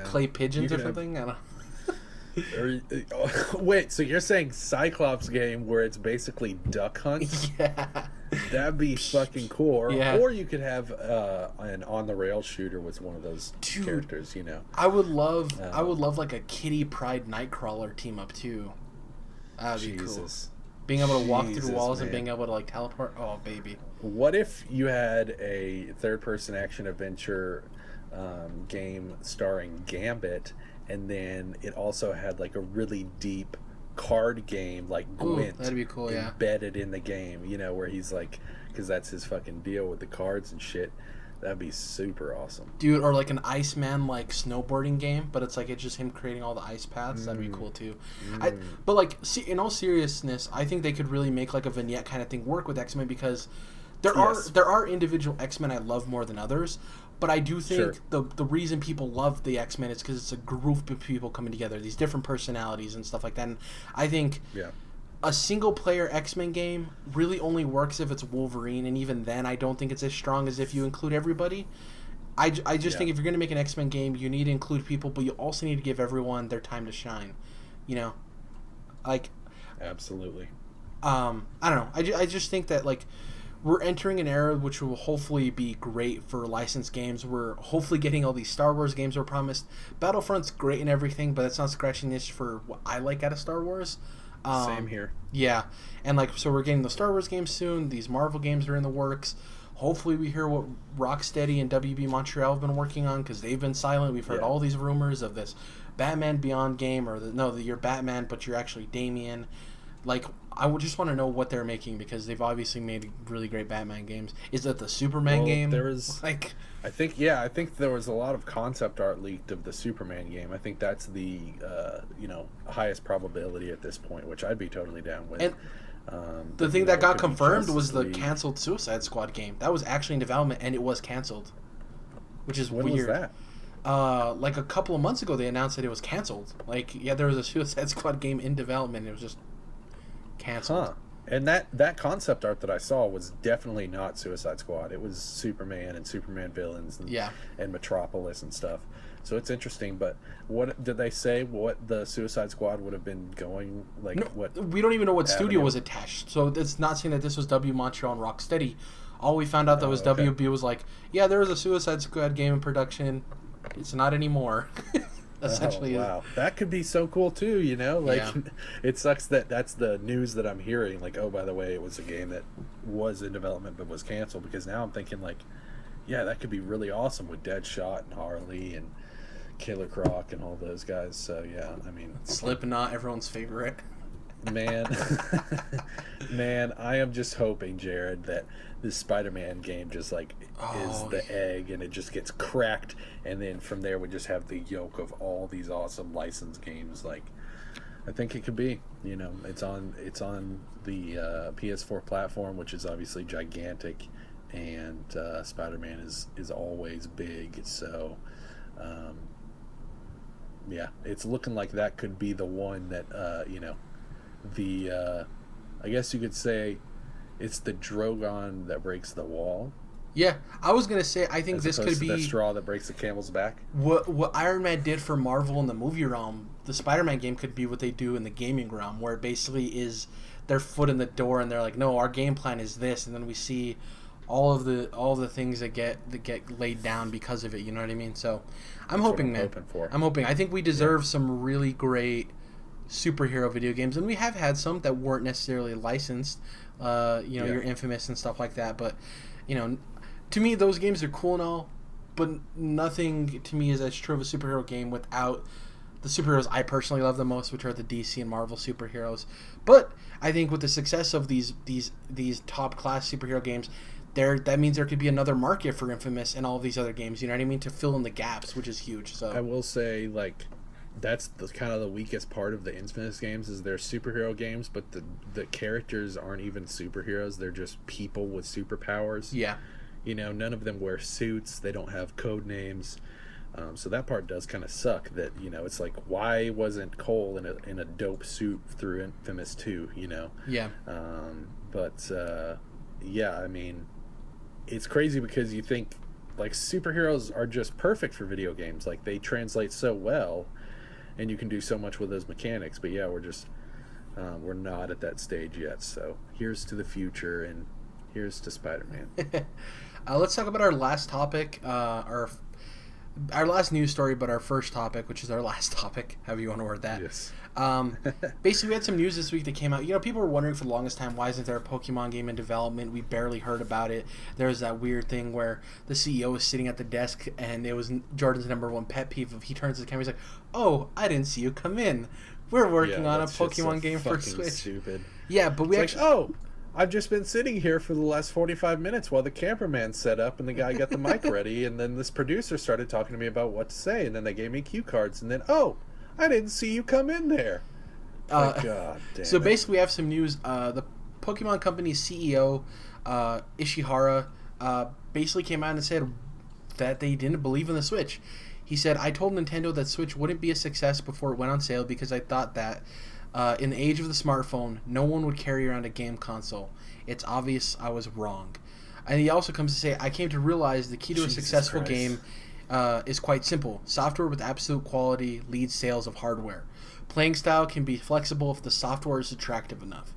clay pigeons or something. I don't Wait, so you're saying Cyclops game where it's basically duck hunts? Yeah. That'd be fucking cool. Yeah. Or you could have an on-the-rail shooter with one of those characters, I would love like a Kitty Pryde Nightcrawler team up too. That'd be cool. Being able to walk through walls, man, and being able to like teleport. Oh, baby. What if you had a third-person action adventure game starring Gambit, and then it also had like a really deep card game like Gwent, that'd be cool, embedded in the game, where he's like, because that's his fucking deal with the cards and shit. That'd be super awesome, dude. Or like an Iceman like snowboarding game, but it's like it's just him creating all the ice paths. That'd be cool too. But like, in all seriousness, I think they could really make like a vignette kind of thing work with X-Men, because there are individual X-Men I love more than others. But I do think the reason people love the X-Men is because it's a group of people coming together, these different personalities and stuff like that. And I think a single-player X-Men game really only works if it's Wolverine, and even then I don't think it's as strong as if you include everybody. I just think if you're going to make an X-Men game, you need to include people, but you also need to give everyone their time to shine. Like... Absolutely. I don't know. I just think that, like... We're entering an era which will hopefully be great for licensed games. We're hopefully getting all these Star Wars games we're promised. Battlefront's great and everything, but it's not scratching the itch for what I like out of Star Wars. Same here. Yeah. And so we're getting the Star Wars games soon. These Marvel games are in the works. Hopefully we hear what Rocksteady and WB Montreal have been working on, because they've been silent. We've heard all these rumors of this Batman Beyond game, or you're Batman, but you're actually Damian. Like, I would just want to know what they're making, because they've obviously made really great Batman games. Is that the Superman game? There was, I think there was a lot of concept art leaked of the Superman game. I think that's the highest probability at this point, which I'd be totally down with. And the thing that got confirmed was the canceled Suicide Squad game. That was actually in development, and it was canceled, which is weird. When was that? Like a couple of months ago, they announced that it was canceled. Like, there was a Suicide Squad game in development, and it was just canceled. Huh. And that concept art that I saw was definitely not Suicide Squad. It was Superman and Superman villains and Metropolis and stuff. So it's interesting. But what did they say? What the Suicide Squad would have been going like? No, what we don't even know what studio was attached. So it's not saying that this was W Montreal and Rocksteady. All we found out that was WB was like, yeah, there was a Suicide Squad game in production. It's not anymore. Essentially. Oh, wow. That could be so cool too, It sucks that that's the news that I'm hearing, like, oh, by the way, it was a game that was in development but was canceled, because now I'm thinking like, yeah, that could be really awesome with Deadshot and Harley and Killer Croc and all those guys. So yeah, I mean, Slipknot, everyone's favorite. Man, I am just hoping, Jared, that this Spider-Man game just like is the egg, and it just gets cracked, and then from there we just have the yolk of all these awesome licensed games. Like, I think it could be. It's on the PS4 platform, which is obviously gigantic, and Spider-Man is always big. So, yeah, it's looking like that could be the one that I guess you could say it's the Drogon that breaks the wall. Yeah, I was gonna say I think as this opposed could to the be straw that breaks the camel's back. what Iron Man did for Marvel in the movie realm. The Spider-Man game could be what they do in the gaming realm, where it basically is their foot in the door, and they're like, no, our game plan is this, and then we see all the things that get laid down because of it. You know what I mean? So I'm That's hoping, what I'm man. hoping for. I'm hoping. I think we deserve some really great superhero video games, and we have had some that weren't necessarily licensed. Your Infamous and stuff like that. But to me, those games are cool and all, but nothing to me is as true of a superhero game without the superheroes I personally love the most, which are the DC and Marvel superheroes. But I think with the success of these top class superhero games, that means there could be another market for Infamous and all of these other games. You know what I mean? To fill in the gaps, which is huge. So I will say, like, that's the kind of the weakest part of the Infamous games is they're superhero games, but the characters aren't even superheroes. They're just people with superpowers. Yeah. None of them wear suits. They don't have code names. So that part does kind of suck. That it's like, why wasn't Cole in a dope suit through Infamous 2? Yeah. Yeah. I mean, it's crazy because you think like superheroes are just perfect for video games. Like they translate so well, and you can do so much with those mechanics. But yeah, we're not at that stage yet. So here's to the future, and here's to Spider-Man. Let's talk about our last topic, our last news story, but our first topic, which is our last topic, however you want to word that. Yes. Basically, we had some news this week that came out. People were wondering for the longest time, why isn't there a Pokemon game in development? We barely heard about it. There was that weird thing where the CEO was sitting at the desk, and it was Jordan's number one pet peeve. If he turns to the camera, he's like, "Oh, I didn't see you come in. We're working on a Pokemon game for Switch." Stupid. Yeah, but I've just been sitting here for the last 45 minutes while the cameraman set up and the guy got the mic ready, and then this producer started talking to me about what to say, and then they gave me cue cards, and then, I didn't see you come in there. God damn so it. basically, we have some news. The Pokemon Company's CEO, Ishihara, basically came out and said that they didn't believe in the Switch. He said, "I told Nintendo that Switch wouldn't be a success before it went on sale because I thought that in the age of the smartphone, no one would carry around a game console. It's obvious I was wrong." And he also comes to say, "I came to realize the key to a successful game is quite simple. Software with absolute quality leads sales of hardware. Playing style can be flexible if the software is attractive enough."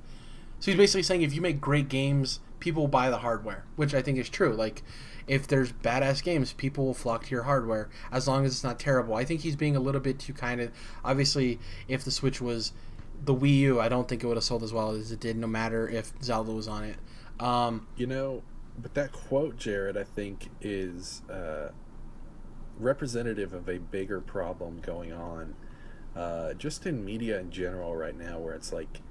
So he's basically saying if you make great games, people will buy the hardware, which I think is true. Like, if there's badass games, people will flock to your hardware as long as it's not terrible. I think he's being a little bit too kind of... Obviously, if the Switch was the Wii U, I don't think it would have sold as well as it did, no matter if Zelda was on it. But that quote, Jared, I think is representative of a bigger problem going on just in media in general right now, where it's like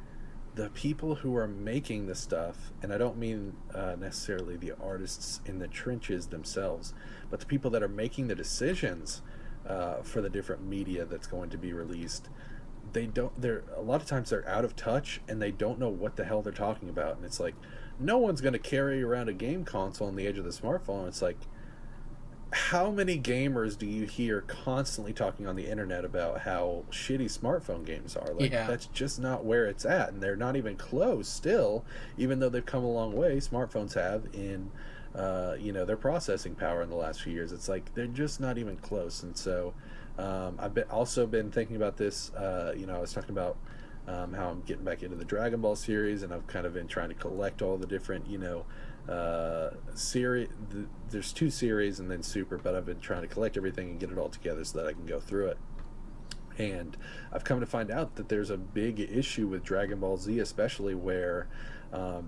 the people who are making the stuff, and I don't mean necessarily the artists in the trenches themselves, but the people that are making the decisions for the different media that's going to be released, they're a lot of times they're out of touch and they don't know what the hell they're talking about. And it's like, no one's going to carry around a game console on the edge of the smartphone. It's like, how many gamers do you hear constantly talking on the internet about how shitty smartphone games are? Like, that's just not where it's at, and they're not even close still, even though they've come a long way. Smartphones have in their processing power in the last few years. It's like they're just not even close. And so I've also been thinking about this. I was talking about how I'm getting back into the Dragon Ball series, and I've kind of been trying to collect all the different series. There's 2 series and then Super, but I've been trying to collect everything and get it all together so that I can go through it. And I've come to find out that there's a big issue with Dragon Ball Z, especially where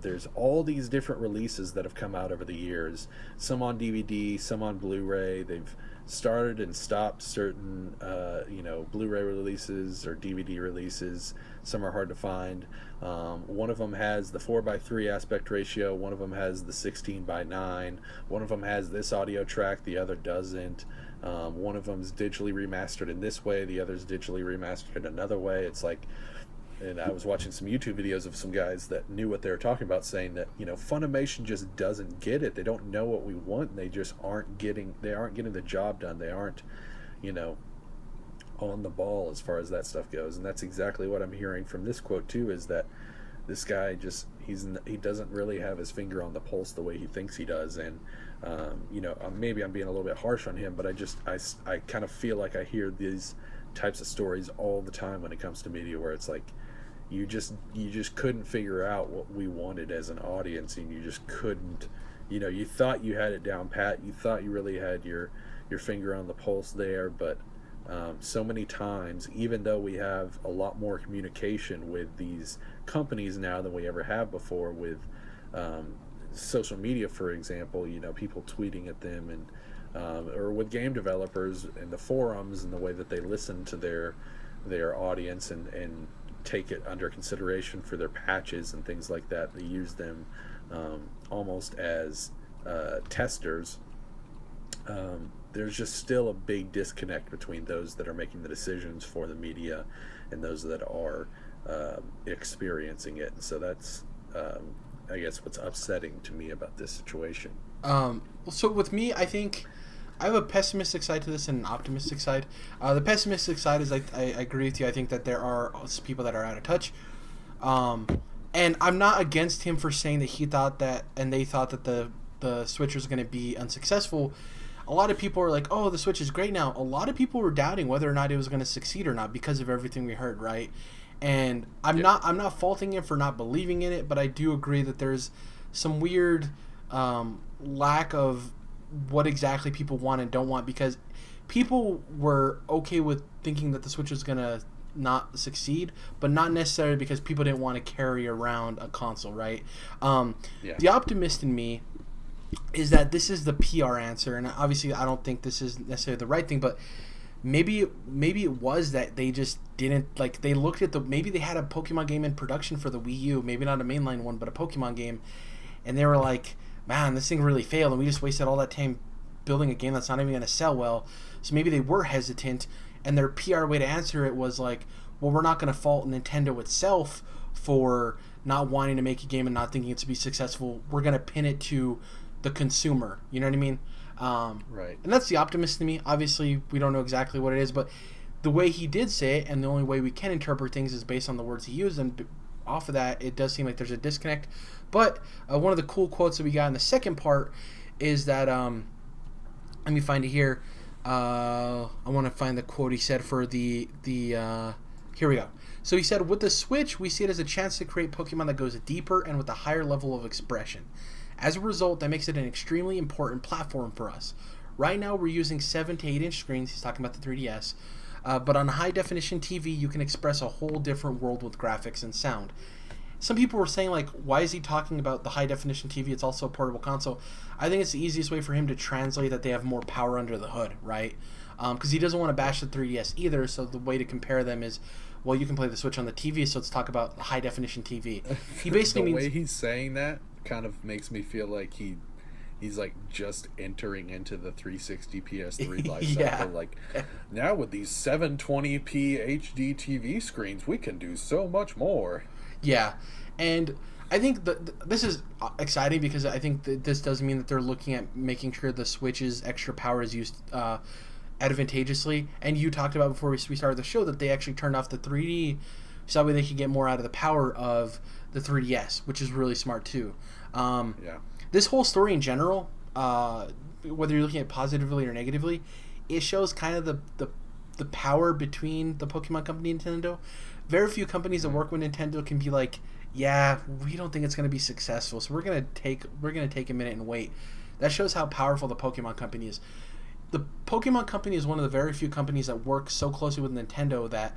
there's all these different releases that have come out over the years, some on DVD, some on Blu-ray. They've started and stopped certain Blu-ray releases or DVD releases. Some are hard to find. One of them has the 4:3 aspect ratio, one of them has the 16:9, one of them has this audio track, the other doesn't. One of them's digitally remastered in this way, the other's digitally remastered another way. It's like, and I was watching some YouTube videos of some guys that knew what they were talking about, saying that Funimation just doesn't get it. They don't know what we want, and they just aren't getting the job done. They aren't on the ball as far as that stuff goes. And that's exactly what I'm hearing from this quote too, is that this guy just he doesn't really have his finger on the pulse the way he thinks he does. And maybe I'm being a little bit harsh on him, but I kind of feel like I hear these types of stories all the time when it comes to media, where it's like you just couldn't figure out what we wanted as an audience, and you just couldn't. You thought you had it down pat, you thought you really had your finger on the pulse there, but so many times, even though we have a lot more communication with these companies now than we ever have before, with social media, for example, people tweeting at them, and or with game developers and the forums and the way that they listen to their audience and take it under consideration for their patches and things like that. They use them almost as testers. There's just still a big disconnect between those that are making the decisions for the media and those that are experiencing it. So that's, I guess, what's upsetting to me about this situation. So with me, I think I have a pessimistic side to this and an optimistic side. The pessimistic side is I agree with you. I think that there are people that are out of touch. And I'm not against him for saying that he thought that, and they thought that the Switch was going to be unsuccessful. A lot of people are like, oh, the Switch is great now. A lot of people were doubting whether or not it was going to succeed or not because of everything we heard, right? And I'm not faulting him for not believing in it, but I do agree that there's some weird lack of what exactly people want and don't want, because people were okay with thinking that the Switch was going to not succeed, but not necessarily because people didn't want to carry around a console, right? The optimist in me is that this is the PR answer, and obviously I don't think this is necessarily the right thing, but maybe it was that they just didn't, like, they looked at maybe they had a Pokemon game in production for the Wii U, maybe not a mainline one, but a Pokemon game, and they were like, man, this thing really failed, and we just wasted all that time building a game that's not even going to sell well. So maybe they were hesitant, and their PR way to answer it was like, well, we're not going to fault Nintendo itself for not wanting to make a game and not thinking it to be successful. We're going to pin it to the consumer. You know what I mean? Right. And that's the optimist to me. Obviously, we don't know exactly what it is, but the way he did say it, and the only way we can interpret things is based on the words he used, and off of that, it does seem like there's a disconnect. But one of the cool quotes that we got in the second part is that, let me find it here. I want to find the quote he said for the here we go. So he said, with the Switch, we see it as a chance to create Pokemon that goes deeper and with a higher level of expression. As a result, that makes it an extremely important platform for us. Right now, we're using 7 to 8 inch screens. He's talking about the 3DS. But on high definition TV, you can express a whole different world with graphics and sound. Some people were saying, like, why is he talking about the high definition TV? It's also a portable console. I think it's the easiest way for him to translate that they have more power under the hood, right? Because he doesn't want to bash the 3DS either, so the way to compare them is, well, you can play the Switch on the TV, so let's talk about high definition TV. He basically the way he's saying that kind of makes me feel like he's like just entering into the 360 PS3 life cycle. Like, now with these 720p HD TV screens, we can do so much more. Yeah, and I think this is exciting because I think that this does mean that they're looking at making sure the Switch's extra power is used advantageously. And you talked about before we started the show that they actually turned off the 3D so that way they could get more out of the power of the 3DS, which is really smart too. This whole story in general, whether you're looking at it positively or negatively, it shows kind of the power between the Pokemon Company and Nintendo. Very few companies that work with Nintendo can be like, yeah, we don't think it's going to be successful, so we're going to take a minute and wait. That shows how powerful the Pokemon Company is. The Pokemon Company is one of the very few companies that work so closely with Nintendo that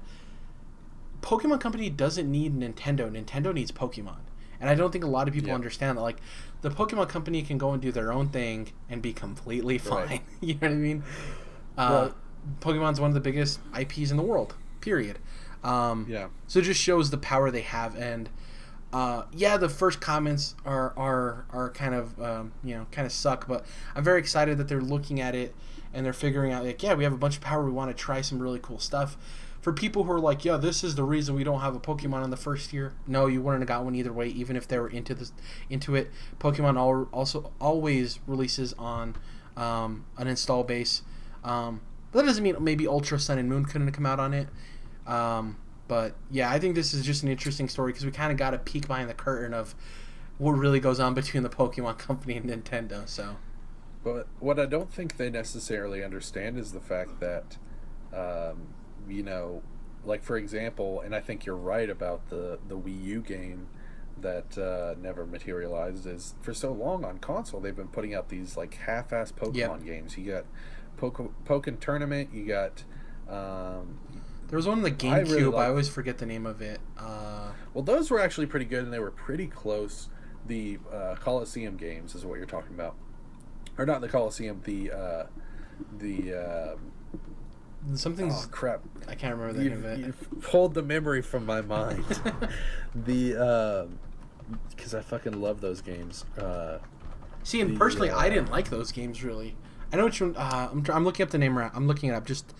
Pokemon Company doesn't need Nintendo. Nintendo needs Pokemon. And I don't think a lot of people understand that. Like, the Pokemon Company can go and do their own thing and be completely fine. Right. You know what I mean? Pokemon's one of the biggest IPs in the world, period. So it just shows the power they have. And the first comments are kind of kind of suck, but I'm very excited that they're looking at it and they're figuring out, like, we have a bunch of power, we want to try some really cool stuff. For people who are like, this is the reason we don't have a Pokemon in the first year, no, you wouldn't have got one either way, even if they were into it. Pokemon also always releases on an install base, but that doesn't mean maybe Ultra Sun and Moon couldn't have come out on it. But yeah, I think this is just an interesting story because we kind of got a peek behind the curtain of what really goes on between the Pokemon Company and Nintendo. So, but what I don't think they necessarily understand is the fact that, you know, like for example, and I think you're right about the Wii U game that never materialized. Is for so long on console they've been putting out these like half-ass Pokemon games. You got Pokken Tournament. You got. There was one on the GameCube. I always forget the name of it. Well, those were actually pretty good, and they were pretty close. The Coliseum games is what you're talking about, or not the Coliseum. The something's. Oh crap! I can't remember the name of it. You've pulled the memory from my mind. Because I fucking love those games. See, and personally, I didn't like those games really. I know what you. I'm looking up the name. I'm looking it up. Just.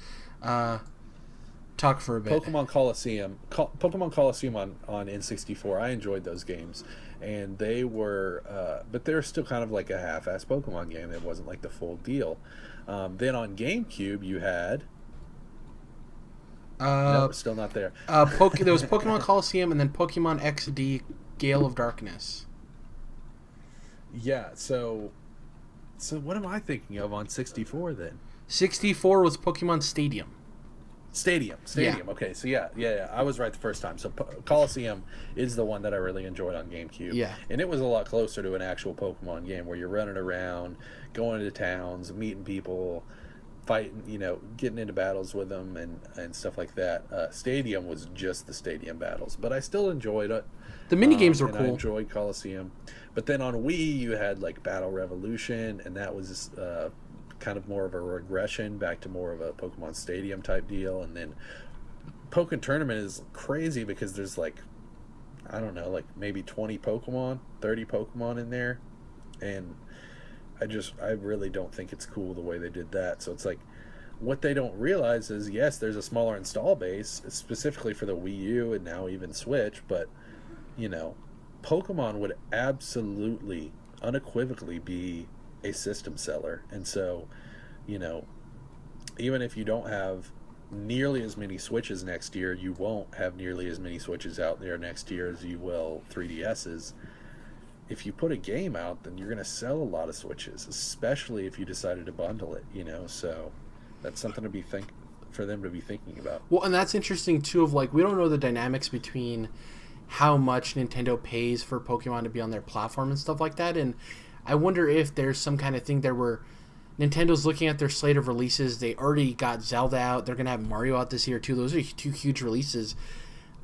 Talk for a bit. Pokemon Coliseum on N64. I enjoyed those games, and they were, but they're still kind of like a half-ass Pokemon game. It wasn't like the full deal. Then on GameCube, you had. No, still not there. There was Pokemon Coliseum, and then Pokemon XD Gale of Darkness. Yeah. So what am I thinking of on 64 then? 64 was Pokemon Stadium. Stadium. Yeah. Okay, so yeah. I was right the first time. So Coliseum is the one that I really enjoyed on GameCube. Yeah. And it was a lot closer to an actual Pokemon game where you're running around, going into towns, meeting people, fighting, getting into battles with them and stuff like that. Stadium was just the stadium battles, but I still enjoyed it. The mini games were and cool. I enjoyed Coliseum. But then on Wii, you had like Battle Revolution, and that was kind of more of a regression back to more of a Pokemon Stadium type deal. And then Pokken Tournament is crazy because there's like, I don't know, like maybe 20 Pokemon, 30 Pokemon in there. And I really don't think it's cool the way they did that. So it's like, what they don't realize is, yes, there's a smaller install base, specifically for the Wii U and now even Switch, but, Pokemon would absolutely, unequivocally be a system seller. And so, even if you don't have nearly as many Switches next year, you won't have nearly as many Switches out there next year as you will 3DSs. If you put a game out, then you're going to sell a lot of Switches, especially if you decided to bundle it, so that's something for them to be thinking about. Well, and that's interesting too, of like, we don't know the dynamics between how much Nintendo pays for Pokemon to be on their platform and stuff like that. And I wonder if there's some kind of thing there where Nintendo's looking at their slate of releases. They already got Zelda out. They're going to have Mario out this year too. Those are two huge releases.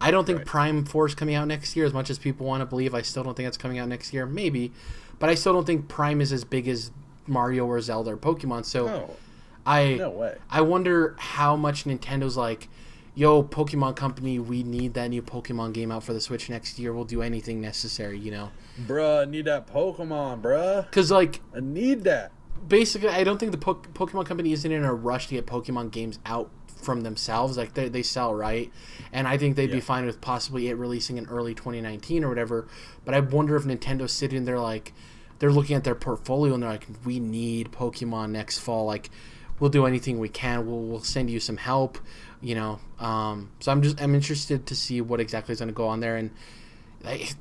I don't think Prime 4 is coming out next year as much as people want to believe. I still don't think it's coming out next year. Maybe. But I still don't think Prime is as big as Mario or Zelda or Pokemon. So no way. I wonder how much Nintendo's like, yo, Pokemon Company, we need that new Pokemon game out for the Switch next year. We'll do anything necessary, Bruh, I need that Pokemon, bruh. Because, I need that. Basically, I don't think the Pokemon Company isn't in a rush to get Pokemon games out from themselves. Like, they sell, right? And I think they'd be fine with possibly it releasing in early 2019 or whatever. But I wonder if Nintendo's sitting there, they're looking at their portfolio and they're like, we need Pokemon next fall. Like, we'll do anything we can. We'll send you some help. So I'm interested to see what exactly is going to go on there. And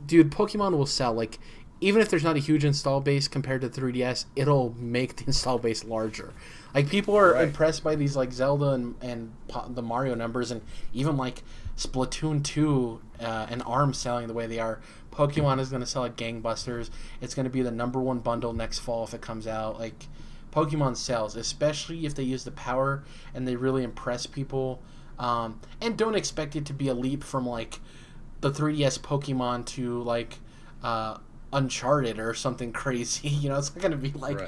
dude, Pokemon will sell. Like, even if there's not a huge install base compared to 3DS, it'll make the install base larger. Like, people are impressed by these like Zelda and the Mario numbers, and even like Splatoon 2 and ARMS selling the way they are. Pokemon is going to sell like gangbusters. It's going to be the #1 bundle next fall if it comes out. Like, Pokemon sells, especially if they use the power and they really impress people. And don't expect it to be a leap from like the 3DS Pokemon to like Uncharted or something crazy. It's not going to be like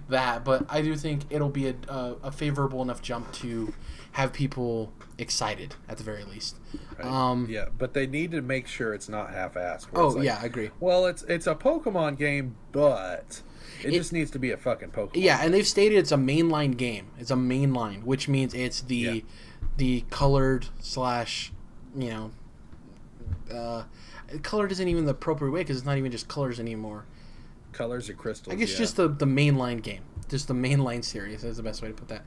that. But I do think it'll be a favorable enough jump to have people excited at the very least. Yeah, but they need to make sure it's not half-assed. I agree. Well, it's a Pokemon game, but it just needs to be a fucking Pokemon. Yeah, and they've stated it's a mainline game. It's a mainline, which means it's the colored / colored isn't even the appropriate way because it's not even just colors anymore. Colors or crystals. I guess just the mainline game. Just the mainline series is the best way to put that.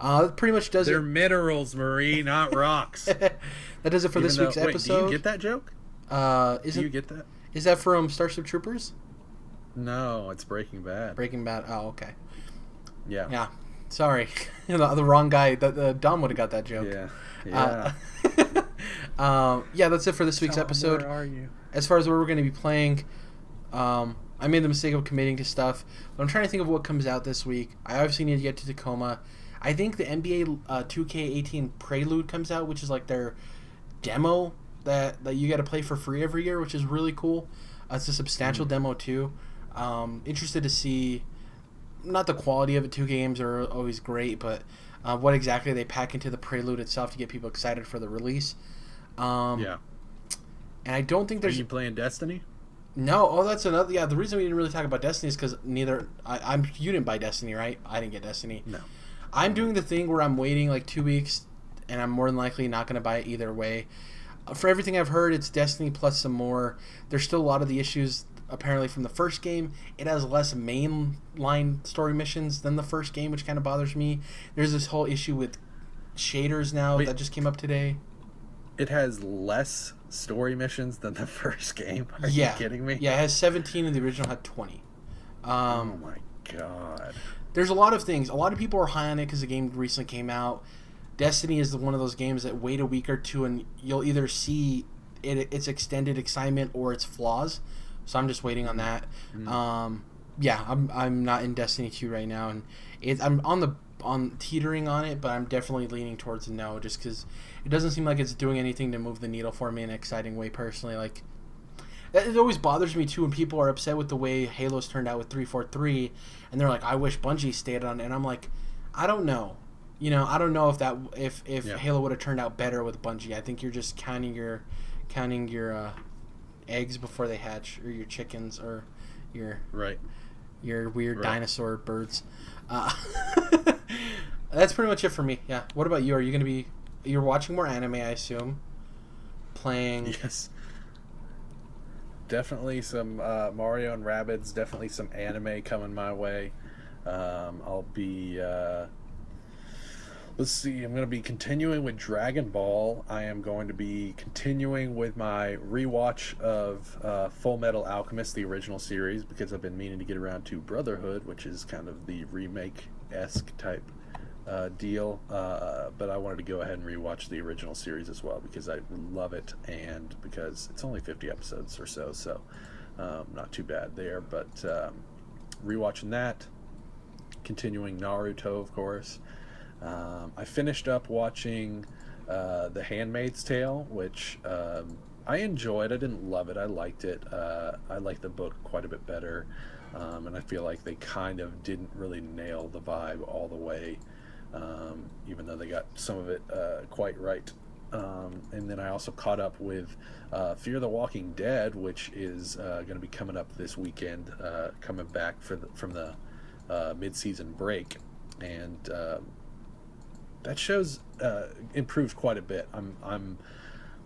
That pretty much does They're it. minerals, Marie, not rocks. That does it for this week's episode. Do you get that joke? Do you get that? Is that from Starship Troopers? No, it's Breaking Bad. Breaking Bad. Oh, okay. Yeah. Yeah. Sorry, the wrong guy. Dom would have got that joke. Yeah. Yeah. That's it for this week's episode. Where are you? As far as what we're going to be playing, I made the mistake of committing to stuff, but I'm trying to think of what comes out this week. I obviously need to get to Tacoma. I think the NBA 2K18 Prelude comes out, which is like their demo that you got to play for free every year, which is really cool. It's a substantial demo too. Interested to see, not the quality of it. 2K games are always great, but what exactly they pack into the Prelude itself to get people excited for the release. Yeah. And I don't think there's... Are you playing Destiny? No. Oh, that's another... Yeah, the reason we didn't really talk about Destiny is because neither... You didn't buy Destiny, right? I didn't get Destiny. No. I'm doing the thing where I'm waiting like 2 weeks, and I'm more than likely not going to buy it either way. For everything I've heard, it's Destiny plus some more. There's still a lot of the issues, apparently, from the first game. It has less mainline story missions than the first game, which kind of bothers me. There's this whole issue with shaders now that just came up today. It has less story missions than the first game. Are you kidding me? Yeah, it has 17 and the original had 20. Oh my god. There's a lot of things. A lot of people are high on it because the game recently came out. Destiny is one of those games that wait a week or two and you'll either see its extended excitement or its flaws. So I'm just waiting on that. Yeah, I'm not in Destiny 2 right now, and I'm on teetering on it, but I'm definitely leaning towards a no, just because it doesn't seem like it's doing anything to move the needle for me in an exciting way personally. Like, it always bothers me too when people are upset with the way Halo's turned out with 343, and they're like, I wish Bungie stayed on it, and I'm like, I don't know. I don't know if Halo would have turned out better with Bungie. I think you're just counting your eggs before they hatch, or your chickens, or your weird dinosaur birds. That's pretty much it for me. Yeah. What about you? Are you going to be... You're watching more anime, I assume. Playing... Yes. Definitely some Mario and Rabbids. Definitely some anime coming my way. I'll be... let's see. I'm going to be continuing with Dragon Ball. I am going to be continuing with my rewatch of Full Metal Alchemist, the original series, because I've been meaning to get around to Brotherhood, which is kind of the remake-esque type deal. But I wanted to go ahead and rewatch the original series as well because I love it, and because it's only 50 episodes or so, not too bad there. But rewatching that, continuing Naruto, of course. I finished up watching The Handmaid's Tale, which I enjoyed. I didn't love it. I liked it. I liked the book quite a bit better, and I feel like they kind of didn't really nail the vibe all the way, even though they got some of it quite right. And then I also caught up with Fear the Walking Dead, which is going to be coming up this weekend, coming back from the mid-season break, and that show's improved quite a bit. I'm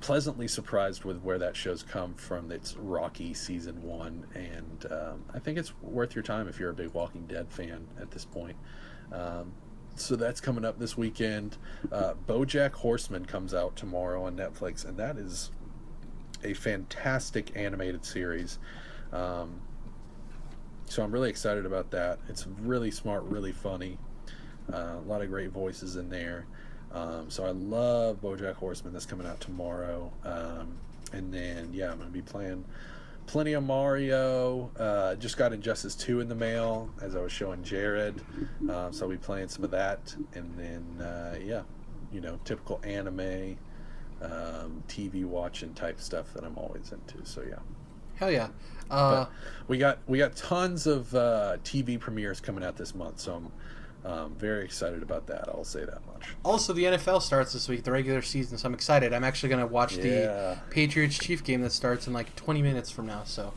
pleasantly surprised with where that show's come from. It's Rocky season 1, and I think it's worth your time if you're a big Walking Dead fan at this point. So that's coming up this weekend. BoJack Horseman comes out tomorrow on Netflix, and that is a fantastic animated series. So I'm really excited about that. It's really smart, really funny. A lot of great voices in there. So I love BoJack Horseman. That's coming out tomorrow. And then, yeah, I'm going to be playing plenty of Mario. Just got Injustice 2 in the mail, as I was showing Jared. So I'll be playing some of that. And then, yeah, typical anime, TV watching type stuff that I'm always into. So, yeah. Hell yeah. But we got tons of TV premieres coming out this month, so I'm very excited about that. I'll say that much. Also, the NFL starts this week, the regular season, so I'm excited. I'm actually going to watch the Patriots-Chief game that starts in like 20 minutes from now. So,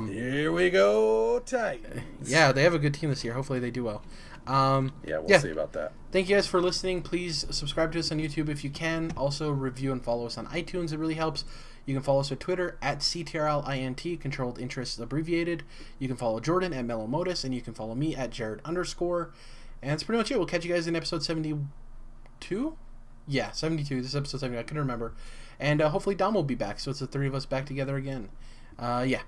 here we go, Titans. Yeah, they have a good team this year. Hopefully they do well. We'll see about that. Thank you guys for listening. Please subscribe to us on YouTube if you can. Also, review and follow us on iTunes. It really helps. You can follow us on Twitter at CTRLINT, Controlled Interests Abbreviated. You can follow Jordan at MelloModus, and you can follow me at Jared_. And that's pretty much it. We'll catch you guys in episode 72. Yeah, 72. This is episode 70. I couldn't remember. And hopefully Dom will be back. So it's the three of us back together again. Yeah.